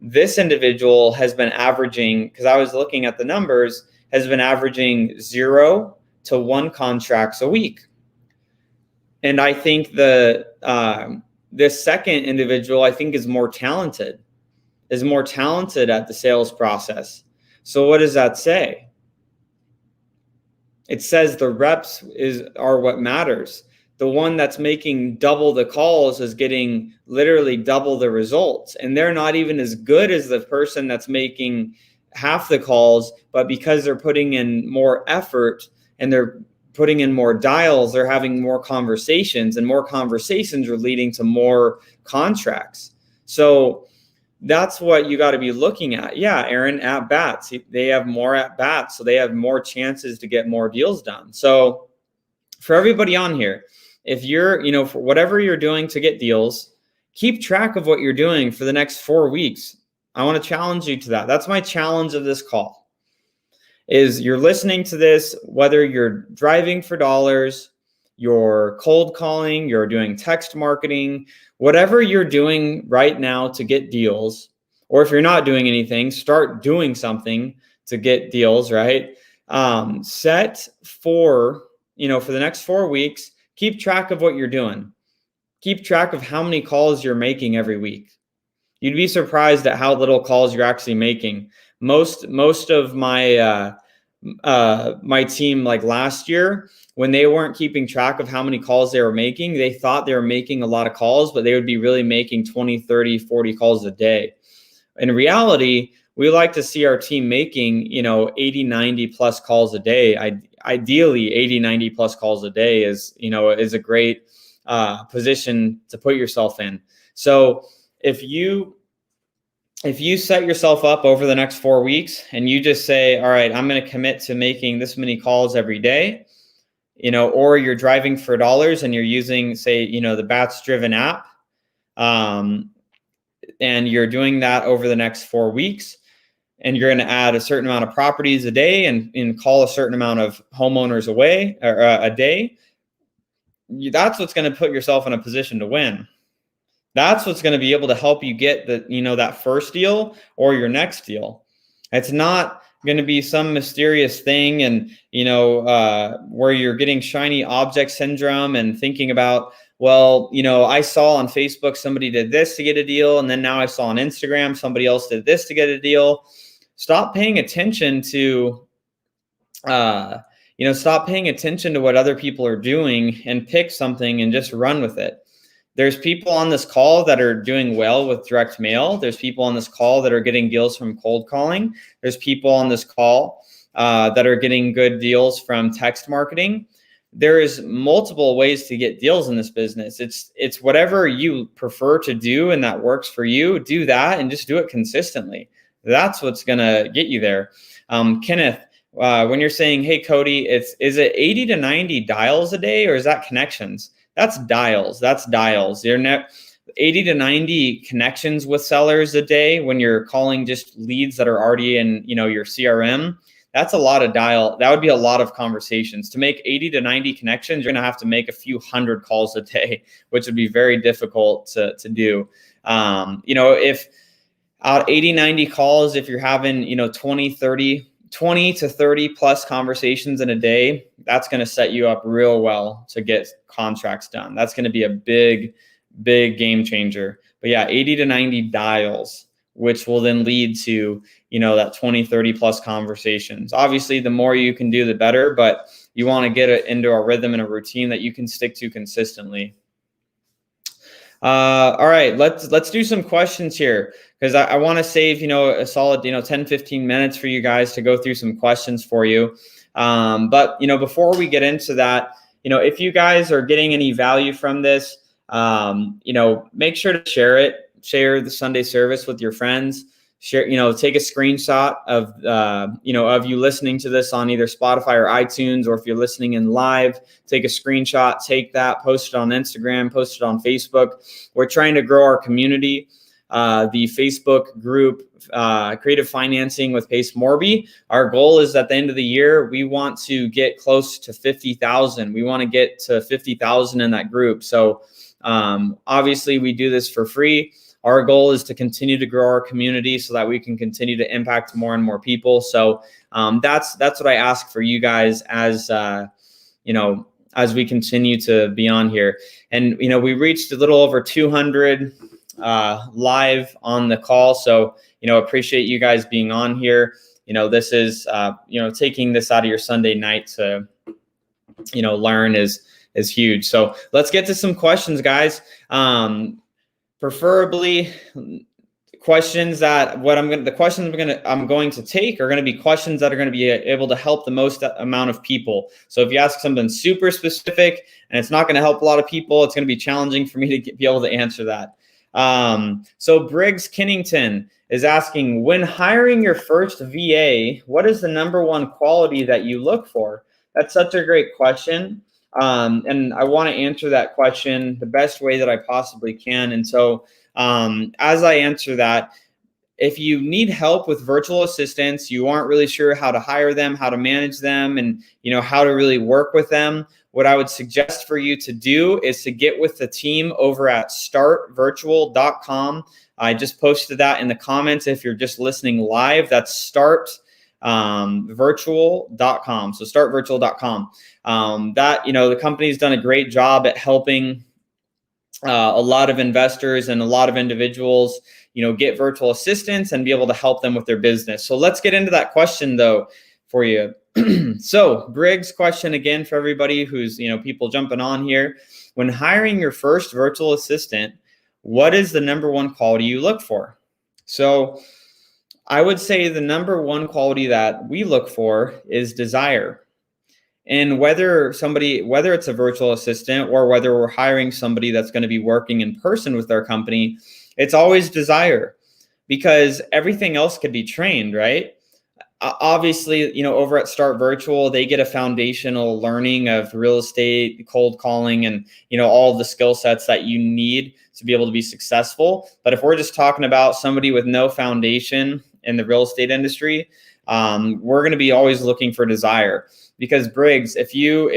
This individual has been averaging, because I was looking at the numbers, has been averaging 0 to 1 contracts a week. And I think this second individual, I think, is more talented at the sales process. So what does that say? It says the reps are what matters. The one that's making double the calls is getting literally double the results. And they're not even as good as the person that's making half the calls, but because they're putting in more effort and they're putting in more dials, they're having more conversations, and more conversations are leading to more contracts. So that's what you got to be looking at. Yeah, Aaron, at bats, they have more at bats, so they have more chances to get more deals done. So for everybody on here, if you're, for whatever you're doing to get deals, keep track of what you're doing for the next 4 weeks. I want to challenge you to that. That's my challenge of this call, is you're listening to this, whether you're driving for dollars, you're cold calling, you're doing text marketing, whatever you're doing right now to get deals, or if you're not doing anything, start doing something to get deals, right? Set for the next 4 weeks, keep track of what you're doing. Keep track of how many calls you're making every week. You'd be surprised at how little calls you're actually making. Most of my my team, like last year, when they weren't keeping track of how many calls they were making, they thought they were making a lot of calls, but they would be really making 20, 30, 40 calls a day. In reality, we like to see our team making, 80, 90 plus calls a day. Ideally, 80, 90 plus calls a day is a great position to put yourself in. So if you set yourself up over the next 4 weeks and you just say, all right, I'm going to commit to making this many calls every day, or you're driving for dollars and you're using, say, the Bats Driven app, and you're doing that over the next 4 weeks, and you're going to add a certain amount of properties a day and call a certain amount of homeowners a day, that's what's going to put yourself in a position to win. That's what's going to be able to help you get that first deal or your next deal. It's not going to be some mysterious thing and, where you're getting shiny object syndrome and thinking about, well, I saw on Facebook somebody did this to get a deal, and then now I saw on Instagram somebody else did this to get a deal. Stop paying attention to what other people are doing and pick something and just run with it. There's people on this call that are doing well with direct mail. There's people on this call that are getting deals from cold calling. There's people on this call that are getting good deals from text marketing. There is multiple ways to get deals in this business. It's whatever you prefer to do and that works for you. Do that and just do it consistently. That's what's gonna get you there. Kenneth, when you're saying, hey Cody, is it 80 to 90 dials a day, or is that connections? That's dials. You're 80 to 90 connections with sellers a day when you're calling just leads that are already in your CRM. That's a lot of dial. That would be a lot of conversations. To make 80 to 90 connections, you're going to have to make a few hundred calls a day, which would be very difficult to do. If out 80, 90 calls, if you're having, 20 to 30 plus conversations in a day, that's going to set you up real well to get contracts done. That's going to be a big, big game changer. But yeah, 80 to 90 dials, which will then lead to, that 20, 30 plus conversations. Obviously, the more you can do, the better, but you want to get it into a rhythm and a routine that you can stick to consistently. All right, let's do some questions here, because I want to save, a solid, 10, 15 minutes for you guys to go through some questions for you. But, before we get into that, if you guys are getting any value from this, make sure to share the Sunday service with your friends. Share, take a screenshot of you listening to this on either Spotify or iTunes, or if you're listening in live, take a screenshot, take that, post it on Instagram, post it on Facebook. We're trying to grow our community. The Facebook group, Creative Financing with Pace Morby. Our goal is at the end of the year, we want to get close to 50,000. We want to get to 50,000 in that group. So obviously we do this for free. Our goal is to continue to grow our community so that we can continue to impact more and more people. So that's what I ask for you guys as we continue to be on here. And we reached a little over 200 live on the call. So appreciate you guys being on here. This is taking this out of your Sunday night to learn is huge. So let's get to some questions, guys. Preferably questions that I'm going to take are going to be questions that are going to be able to help the most amount of people. So if you ask something super specific and it's not going to help a lot of people, it's going to be challenging for me to be able to answer that. So Briggs Kennington is asking, when hiring your first VA, what is the number one quality that you look for? That's such a great question. And I want to answer that question the best way that I possibly can. And so as I answer that, if you need help with virtual assistants, you aren't really sure how to hire them, how to manage them, and how to really work with them, what I would suggest for you to do is to get with the team over at startvirtual.com. I just posted that in the comments. If you're just listening live, that's startvirtual.com. So startvirtual.com. The company's done a great job at helping a lot of investors and a lot of individuals, get virtual assistants and be able to help them with their business. So let's get into that question though for you. So Briggs question again for everybody who's, people jumping on here. When hiring your first virtual assistant, what is the number one quality you look for? So I would say the number one quality that we look for is desire. And whether it's a virtual assistant or whether we're hiring somebody that's going to be working in person with our company, it's always desire, because everything else could be trained, right? Obviously, over at Start Virtual, they get a foundational learning of real estate, cold calling, and, all the skill sets that you need to be able to be successful. But if we're just talking about somebody with no foundation in the real estate industry, we're going to be always looking for desire. Because Briggs, if you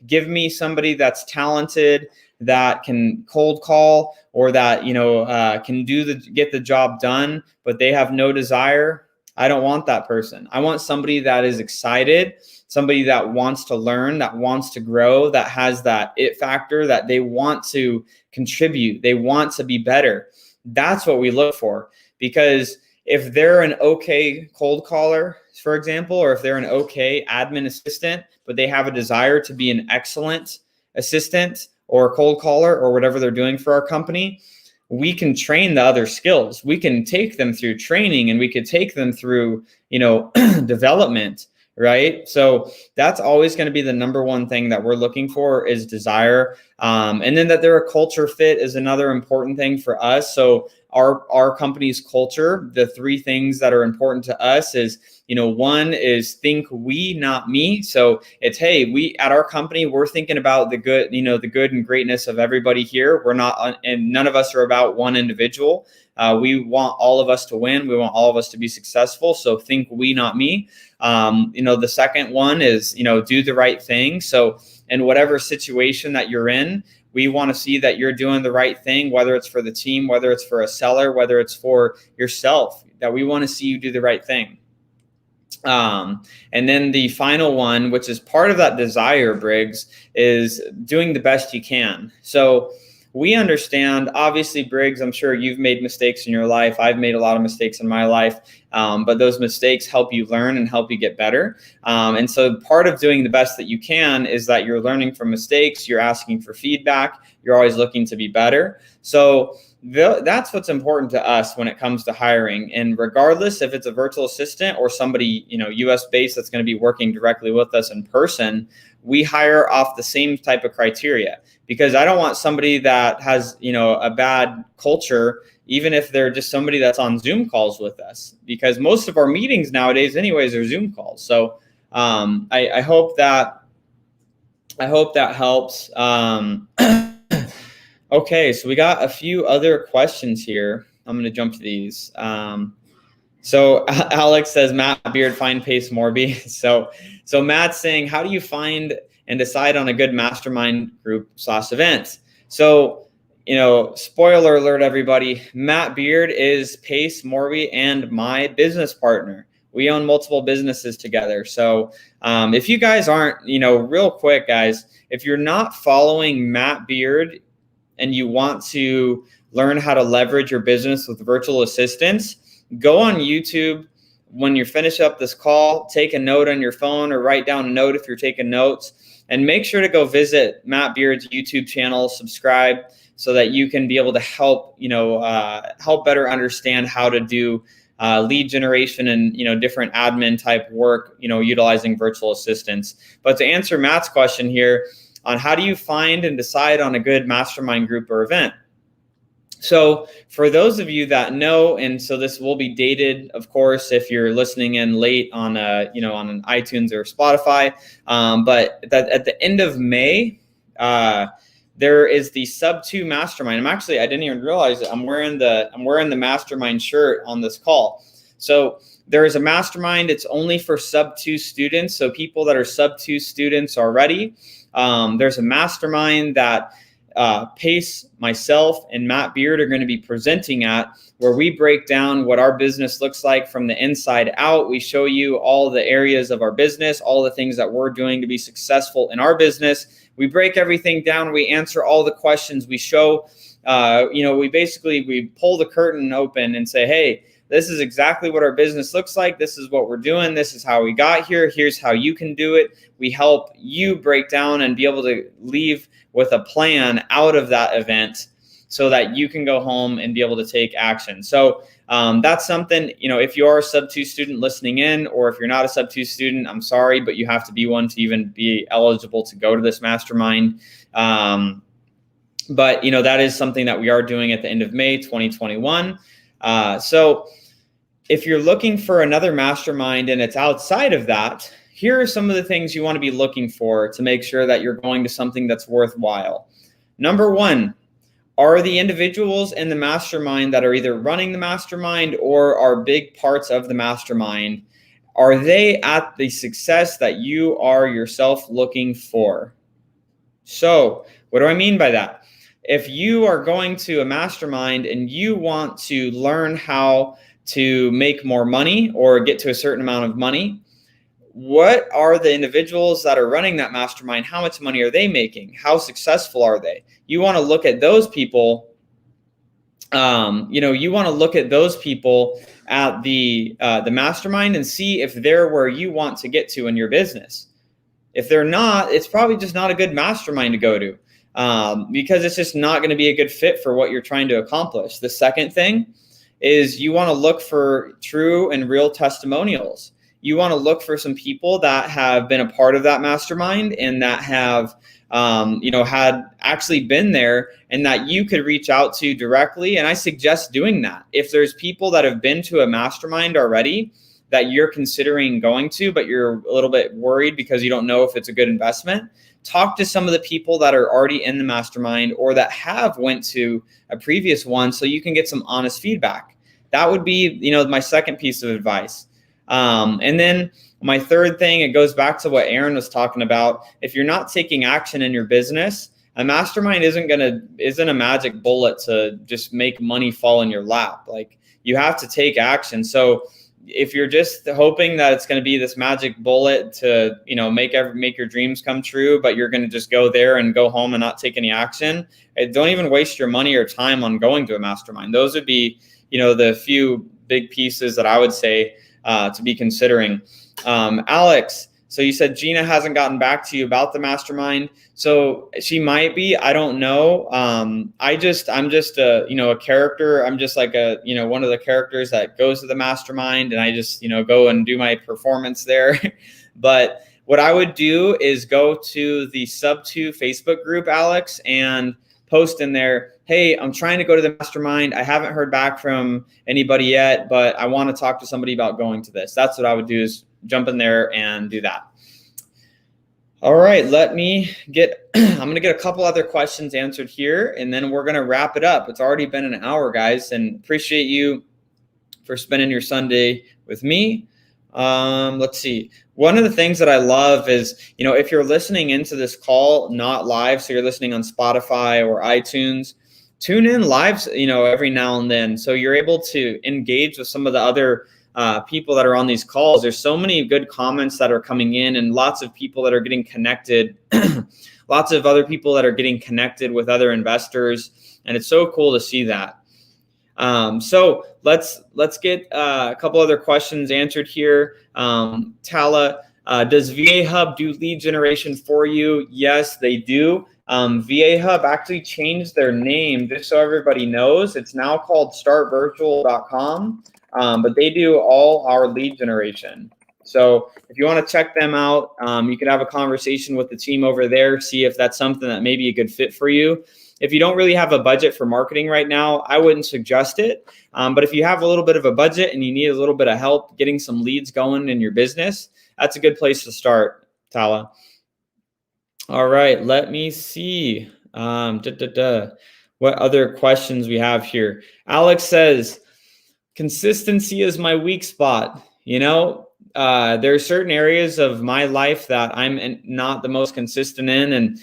give me somebody that's talented, that can cold call, or that can get the job done, but they have no desire, I don't want that person. I want somebody that is excited, somebody that wants to learn, that wants to grow, that has that it factor, that they want to contribute, they want to be better. That's what we look for. Because if they're an okay cold caller, for example, or if they're an okay admin assistant, but they have a desire to be an excellent assistant or a cold caller or whatever they're doing for our company, we can train the other skills. We can take them through training, and we could take them through, development, right? So that's always going to be the number one thing that we're looking for is desire. And then that they're a culture fit is another important thing for us. So our company's culture, the three things that are important to us is, one is think we, not me. So it's, hey, we at our company, we're thinking about the good, the good and greatness of everybody here. We're not, and none of us are about one individual. We want all of us to win. We want all of us to be successful. So think we, not me. The second one is, do the right thing. So in whatever situation that you're in, we want to see that you're doing the right thing, whether it's for the team, whether it's for a seller, whether it's for yourself, that we want to see you do the right thing. And then the final one, which is part of that desire, Briggs, is doing the best you can. So we understand, obviously, Briggs, I'm sure you've made mistakes in your life. I've made a lot of mistakes in my life, but those mistakes help you learn and help you get better. And so part of doing the best that you can is that you're learning from mistakes, you're asking for feedback, you're always looking to be better. So that's what's important to us when it comes to hiring. And regardless if it's a virtual assistant or somebody, US based that's going to be working directly with us in person, we hire off the same type of criteria, because I don't want somebody that has, a bad culture, even if they're just somebody that's on Zoom calls with us, because most of our meetings nowadays anyways are Zoom calls. So I hope that helps. Okay, so we got a few other questions here. I'm going to jump to these. So Alex says, Matt Beard, find Pace Morby. So Matt's saying, how do you find and decide on a good mastermind group / event? So, spoiler alert, everybody, Matt Beard is Pace Morby and my business partner. We own multiple businesses together. So if you guys aren't, real quick, guys, if you're not following Matt Beard and you want to learn how to leverage your business with virtual assistants, go on YouTube. When you finish up this call, take a note on your phone or write down a note if you're taking notes, and make sure to go visit Matt Beard's YouTube channel, subscribe, so that you can be able to help better understand how to do lead generation and, different admin type work, utilizing virtual assistants. But to answer Matt's question here on how do you find and decide on a good mastermind group or event? So for those of you that know, and so this will be dated, of course, if you're listening in late on on an iTunes or Spotify, but that at the end of May, there is the sub 2 mastermind. I didn't even realize it. I'm wearing the mastermind shirt on this call. So there is a mastermind. It's only for sub 2 students. So people that are sub 2 students already. There's a mastermind that Pace, myself, and Matt Beard are going to be presenting at, where we break down what our business looks like from the inside out. We show you all the areas of our business, all the things that we're doing to be successful in our business. We break everything down. We answer all the questions. We show, we pull the curtain open and say, hey, this is exactly what our business looks like. This is what we're doing. This is how we got here. Here's how you can do it. We help you break down and be able to leave with a plan out of that event so that you can go home and be able to take action. So that's something, if you are a sub 2 student listening in, or if you're not a sub 2 student, I'm sorry, but you have to be one to even be eligible to go to this mastermind. But that is something that we are doing at the end of May 2021. So if you're looking for another mastermind and it's outside of that, here are some of the things you want to be looking for to make sure that you're going to something that's worthwhile. Number one, are the individuals in the mastermind that are either running the mastermind or are big parts of the mastermind, are they at the success that you are yourself looking for? So what do I mean by that? If you are going to a mastermind and you want to learn how to make more money or get to a certain amount of money, what are the individuals that are running that mastermind? How much money are they making? How successful are they? You want to look at those people. You want to look at those people at the mastermind and see if they're where you want to get to in your business. If they're not, it's probably just not a good mastermind to go to. because it's just not going to be a good fit for what you're trying to accomplish. The second thing is you want to look for true and real testimonials. You want to look for some people that have been a part of that mastermind and that have had actually been there and that you could reach out to directly. And I suggest doing that. If there's people that have been to a mastermind already that you're considering going to, but you're a little bit worried because you don't know if it's a good investment, talk to some of the people that are already in the mastermind or that have went to a previous one so you can get some honest feedback. That would be, my second piece of advice. And then my third thing, it goes back to what Aaron was talking about. If you're not taking action in your business, a mastermind isn't a magic bullet to just make money fall in your lap. Like, you have to take action. So if you're just hoping that it's going to be this magic bullet to, make your dreams come true, but you're going to just go there and go home and not take any action, don't even waste your money or time on going to a mastermind. Those would be, the few big pieces that I would say to be considering. Alex, so you said Gina hasn't gotten back to you about the mastermind. So she might be, I don't know. I'm just a character. I'm just like one of the characters that goes to the mastermind, and I just, go and do my performance there. But what I would do is go to the Sub2 Facebook group, Alex, and post in there, hey, I'm trying to go to the mastermind. I haven't heard back from anybody yet, but I want to talk to somebody about going to this. That's what I would do, is jump in there and do that. All right, I'm going to get a couple other questions answered here, and then we're going to wrap it up. It's already been an hour, guys, and appreciate you for spending your Sunday with me. Let's see. One of the things that I love is, if you're listening into this call, not live, so you're listening on Spotify or iTunes, tune in live, every now and then. So you're able to engage with some of the other people that are on these calls. There's so many good comments that are coming in, and lots of people that are getting connected, lots of other people that are getting connected with other investors. And it's so cool to see that. So let's get a couple other questions answered here. Tala, does VA Hub do lead generation for you? Yes, they do. VA Hub actually changed their name, just so everybody knows. It's now called startvirtual.com, but they do all our lead generation. So if you want to check them out, you could have a conversation with the team over there, see if that's something that may be a good fit for you. If you don't really have a budget for marketing right now, I wouldn't suggest it. But if you have a little bit of a budget and you need a little bit of help getting some leads going in your business, that's a good place to start, Tala. All right, let me see. What other questions we have here? Alex says, consistency is my weak spot. There are certain areas of my life that I'm not the most consistent in. And,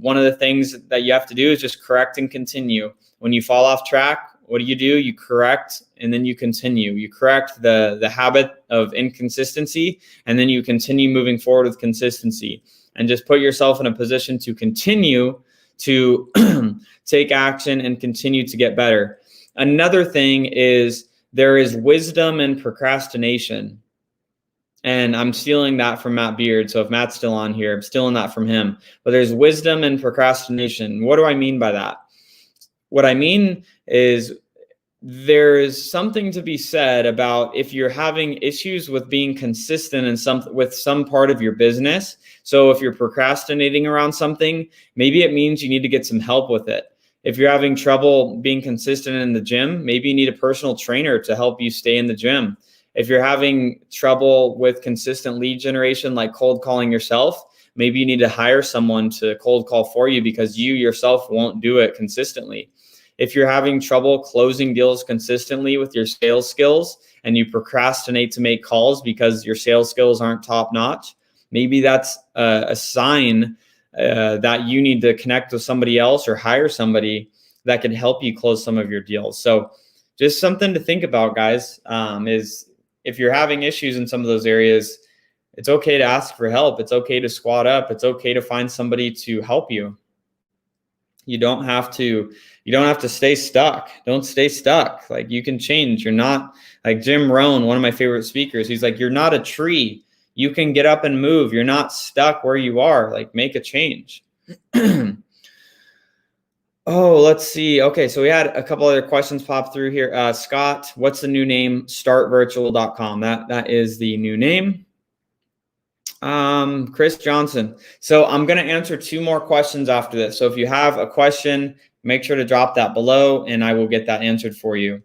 one of the things that you have to do is just correct and continue. When you fall off track, what do? You correct, and then you continue. You correct the habit of inconsistency, and then you continue moving forward with consistency, and just put yourself in a position to continue to take action and continue to get better. Another thing is there is wisdom in procrastination. And I'm stealing that from Matt Beard. So if Matt's still on here, I'm stealing that from him. But there's wisdom in procrastination. What do I mean by that? What I mean is there is something to be said about if you're having issues with being consistent in with some part of your business. So if you're procrastinating around something, maybe it means you need to get some help with it. If you're having trouble being consistent in the gym, maybe you need a personal trainer to help you stay in the gym. If you're having trouble with consistent lead generation, like cold calling yourself, maybe you need to hire someone to cold call for you because you yourself won't do it consistently. If you're having trouble closing deals consistently with your sales skills and you procrastinate to make calls because your sales skills aren't top notch, maybe that's a sign that you need to connect with somebody else or hire somebody that can help you close some of your deals. So just something to think about, guys, is if you're having issues in some of those areas, it's okay to ask for help. It's okay to squat up. It's okay to find somebody to help you. You don't have to stay stuck. Don't stay stuck. Like, you can change. You're not like Jim Rohn, one of my favorite speakers. He's like, you're not a tree. You can get up and move. You're not stuck where you are. Like, make a change. Oh, let's see. Okay, so we had a couple other questions pop through here. Scott, what's the new name? Startvirtual.com. That is the new name. Chris Johnson. So I'm going to answer 2 more questions after this. So if you have a question, make sure to drop that below and I will get that answered for you.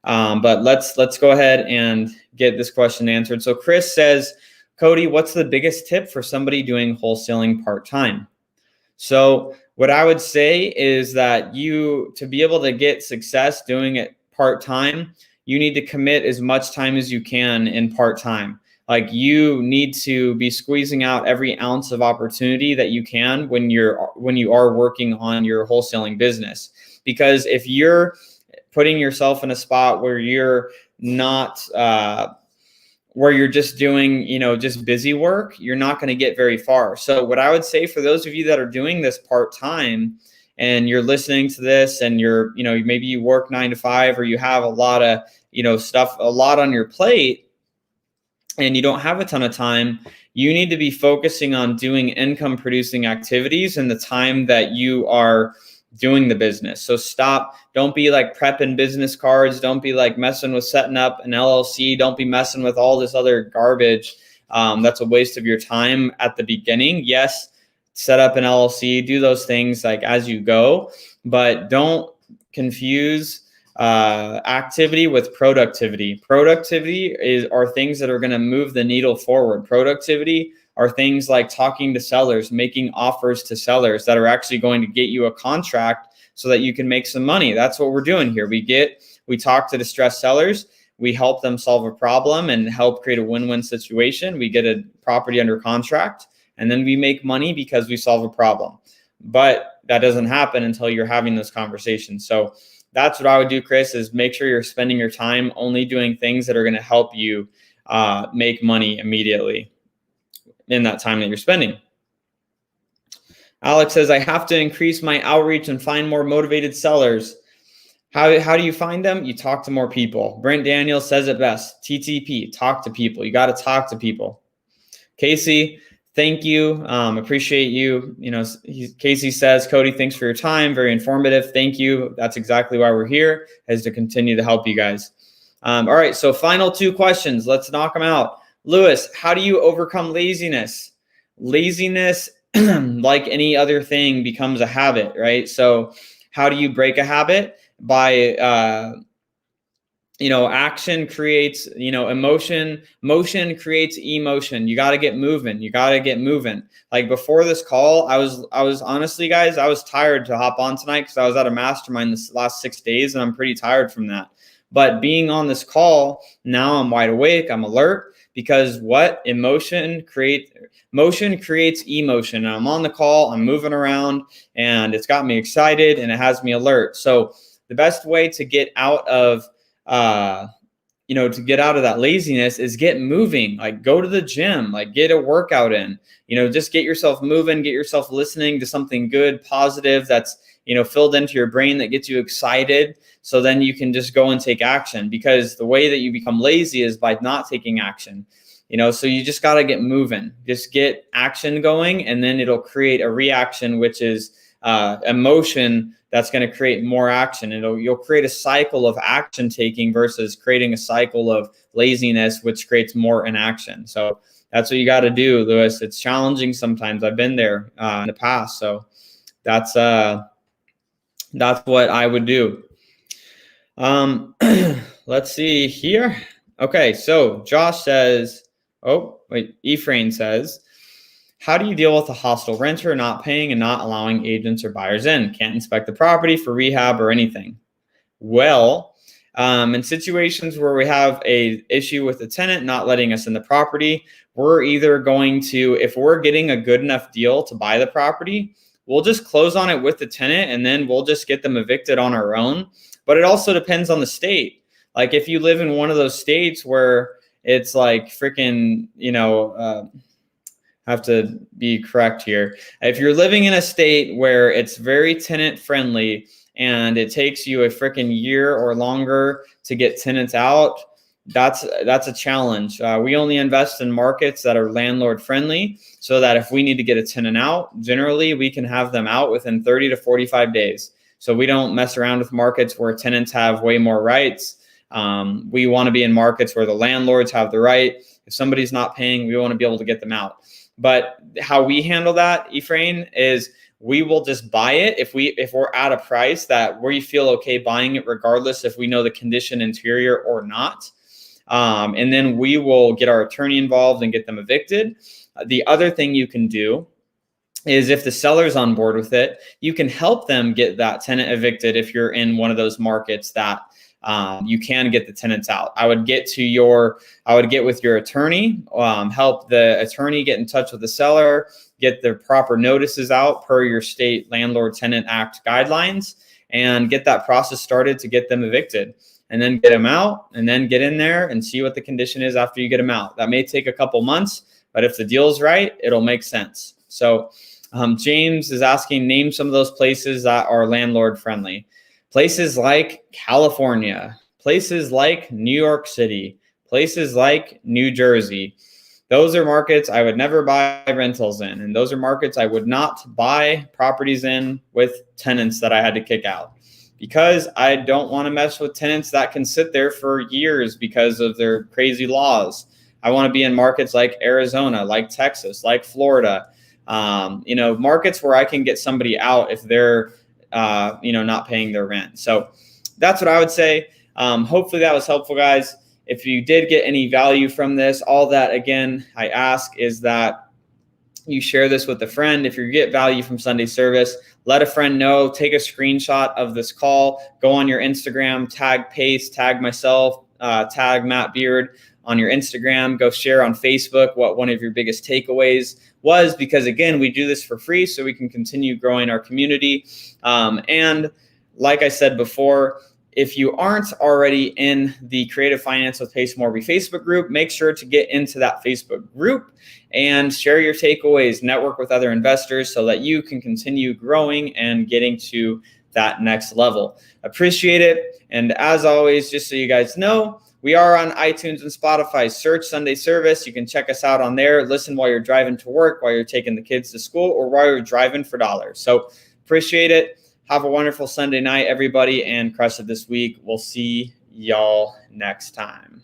But let's go ahead and get this question answered. So Chris says, Cody, what's the biggest tip for somebody doing wholesaling part-time? So what I would say is that to be able to get success doing it part-time, you need to commit as much time as you can in part-time. Like you need to be squeezing out every ounce of opportunity that you can when you are working on your wholesaling business. Because if you're putting yourself in a spot where you're not where you're just doing, just busy work, you're not going to get very far. So what I would say for those of you that are doing this part-time and you're listening to this and you're, maybe you work 9 to 5 or you have a lot of, a lot on your plate and you don't have a ton of time, you need to be focusing on doing income producing activities in the time that you are doing the business. So don't be like prepping business cards. Don't be like messing with setting up an LLC. Don't be messing with all this other garbage. That's a waste of your time at the beginning. Yes, set up an LLC, do those things like as you go, but don't confuse activity with productivity. Productivity are things that are going to move the needle forward. Productivity are things like talking to sellers, making offers to sellers that are actually going to get you a contract so that you can make some money. That's what we're doing here. We talk to distressed sellers, we help them solve a problem and help create a win-win situation. We get a property under contract and then we make money because we solve a problem. But that doesn't happen until you're having those conversations. So that's what I would do, Chris, is make sure you're spending your time only doing things that are going to help you make money immediately in that time that you're spending. Alex says, I have to increase my outreach and find more motivated sellers. How do you find them? You talk to more people. Brent Daniels says it best. TTP, talk to people. You got to talk to people. Casey, thank you. Appreciate you. Casey says, Cody, thanks for your time. Very informative. Thank you. That's exactly why we're here, is to continue to help you guys. All right. So final 2 questions. Let's knock them out. Lewis, how do you overcome laziness? Laziness, like any other thing, becomes a habit, right? So how do you break a habit? By action creates, emotion. Motion creates emotion. You got to get moving. Like before this call, I was honestly, guys, I was tired to hop on tonight because I was at a mastermind this last 6 days and I'm pretty tired from that. But being on this call, now I'm wide awake, I'm alert, because motion creates emotion. And I'm on the call, I'm moving around, and it's got me excited and it has me alert. So the best way to get out of that laziness is get moving. Like go to the gym, like get a workout in, just get yourself moving, get yourself listening to something good, positive, that's, filled into your brain, that gets you excited. So then you can just go and take action, because the way that you become lazy is by not taking action. So you just got to get moving, just get action going, and then it'll create a reaction, which is emotion that's going to create more action. You'll create a cycle of action taking versus creating a cycle of laziness, which creates more inaction. So that's what you got to do, Lewis. It's challenging sometimes. I've been there in the past. So that's what I would do. Let's see here. Okay, so Josh says, Ephraim says, how do you deal with a hostile renter not paying and not allowing agents or buyers in? Can't inspect the property for rehab or anything. Well, in situations where we have a issue with the tenant not letting us in the property, we're either going to, if we're getting a good enough deal to buy the property, we'll just close on it with the tenant and then we'll just get them evicted on our own. But it also depends on the state. Like if you live in one of those states where it's like freaking, have to be correct here. If you're living in a state where it's very tenant friendly and it takes you a freaking year or longer to get tenants out, that's a challenge. We only invest in markets that are landlord friendly, so that if we need to get a tenant out, generally we can have them out within 30 to 45 days. So we don't mess around with markets where tenants have way more rights. We want to be in markets where the landlords have the right. If somebody's not paying, we want to be able to get them out. But how we handle that, Ephraim, is we will just buy it if we're at a price that we feel okay buying it regardless if we know the condition interior or not. And then we will get our attorney involved and get them evicted. The other thing you can do is if the seller's on board with it, you can help them get that tenant evicted if you're in one of those markets that you can get the tenants out. I would get with your attorney, help the attorney get in touch with the seller, get the proper notices out per your state Landlord Tenant Act guidelines, and get that process started to get them evicted. And then get them out, and then get in there and see what the condition is after you get them out. That may take a couple months, but if the deal's right, it'll make sense. So James is asking, name some of those places that are landlord friendly. Places like California, places like New York City, places like New Jersey. Those are markets I would never buy rentals in. And those are markets I would not buy properties in with tenants that I had to kick out, because I don't want to mess with tenants that can sit there for years because of their crazy laws. I want to be in markets like Arizona, like Texas, like Florida, markets where I can get somebody out if they're not paying their rent. So that's what I would say. Hopefully that was helpful, guys. If you did get any value from this, all that, again, I ask is that you share this with a friend. If you get value from Sunday service, let a friend know. Take a screenshot of this call. Go on your Instagram, tag Pace, tag myself, tag Matt Beard on your Instagram. Go share on Facebook what one of your biggest takeaways was, because, again, we do this for free so we can continue growing our community. And like I said before, if you aren't already in the Creative Finance with Pace Morby Facebook group, make sure to get into that Facebook group and share your takeaways, network with other investors so that you can continue growing and getting to that next level. Appreciate it. And as always, just so you guys know, we are on iTunes and Spotify. Search Sunday Service. You can check us out on there. Listen while you're driving to work, while you're taking the kids to school, or while you're driving for dollars. So appreciate it. Have a wonderful Sunday night, everybody, and crush it this week. We'll see y'all next time.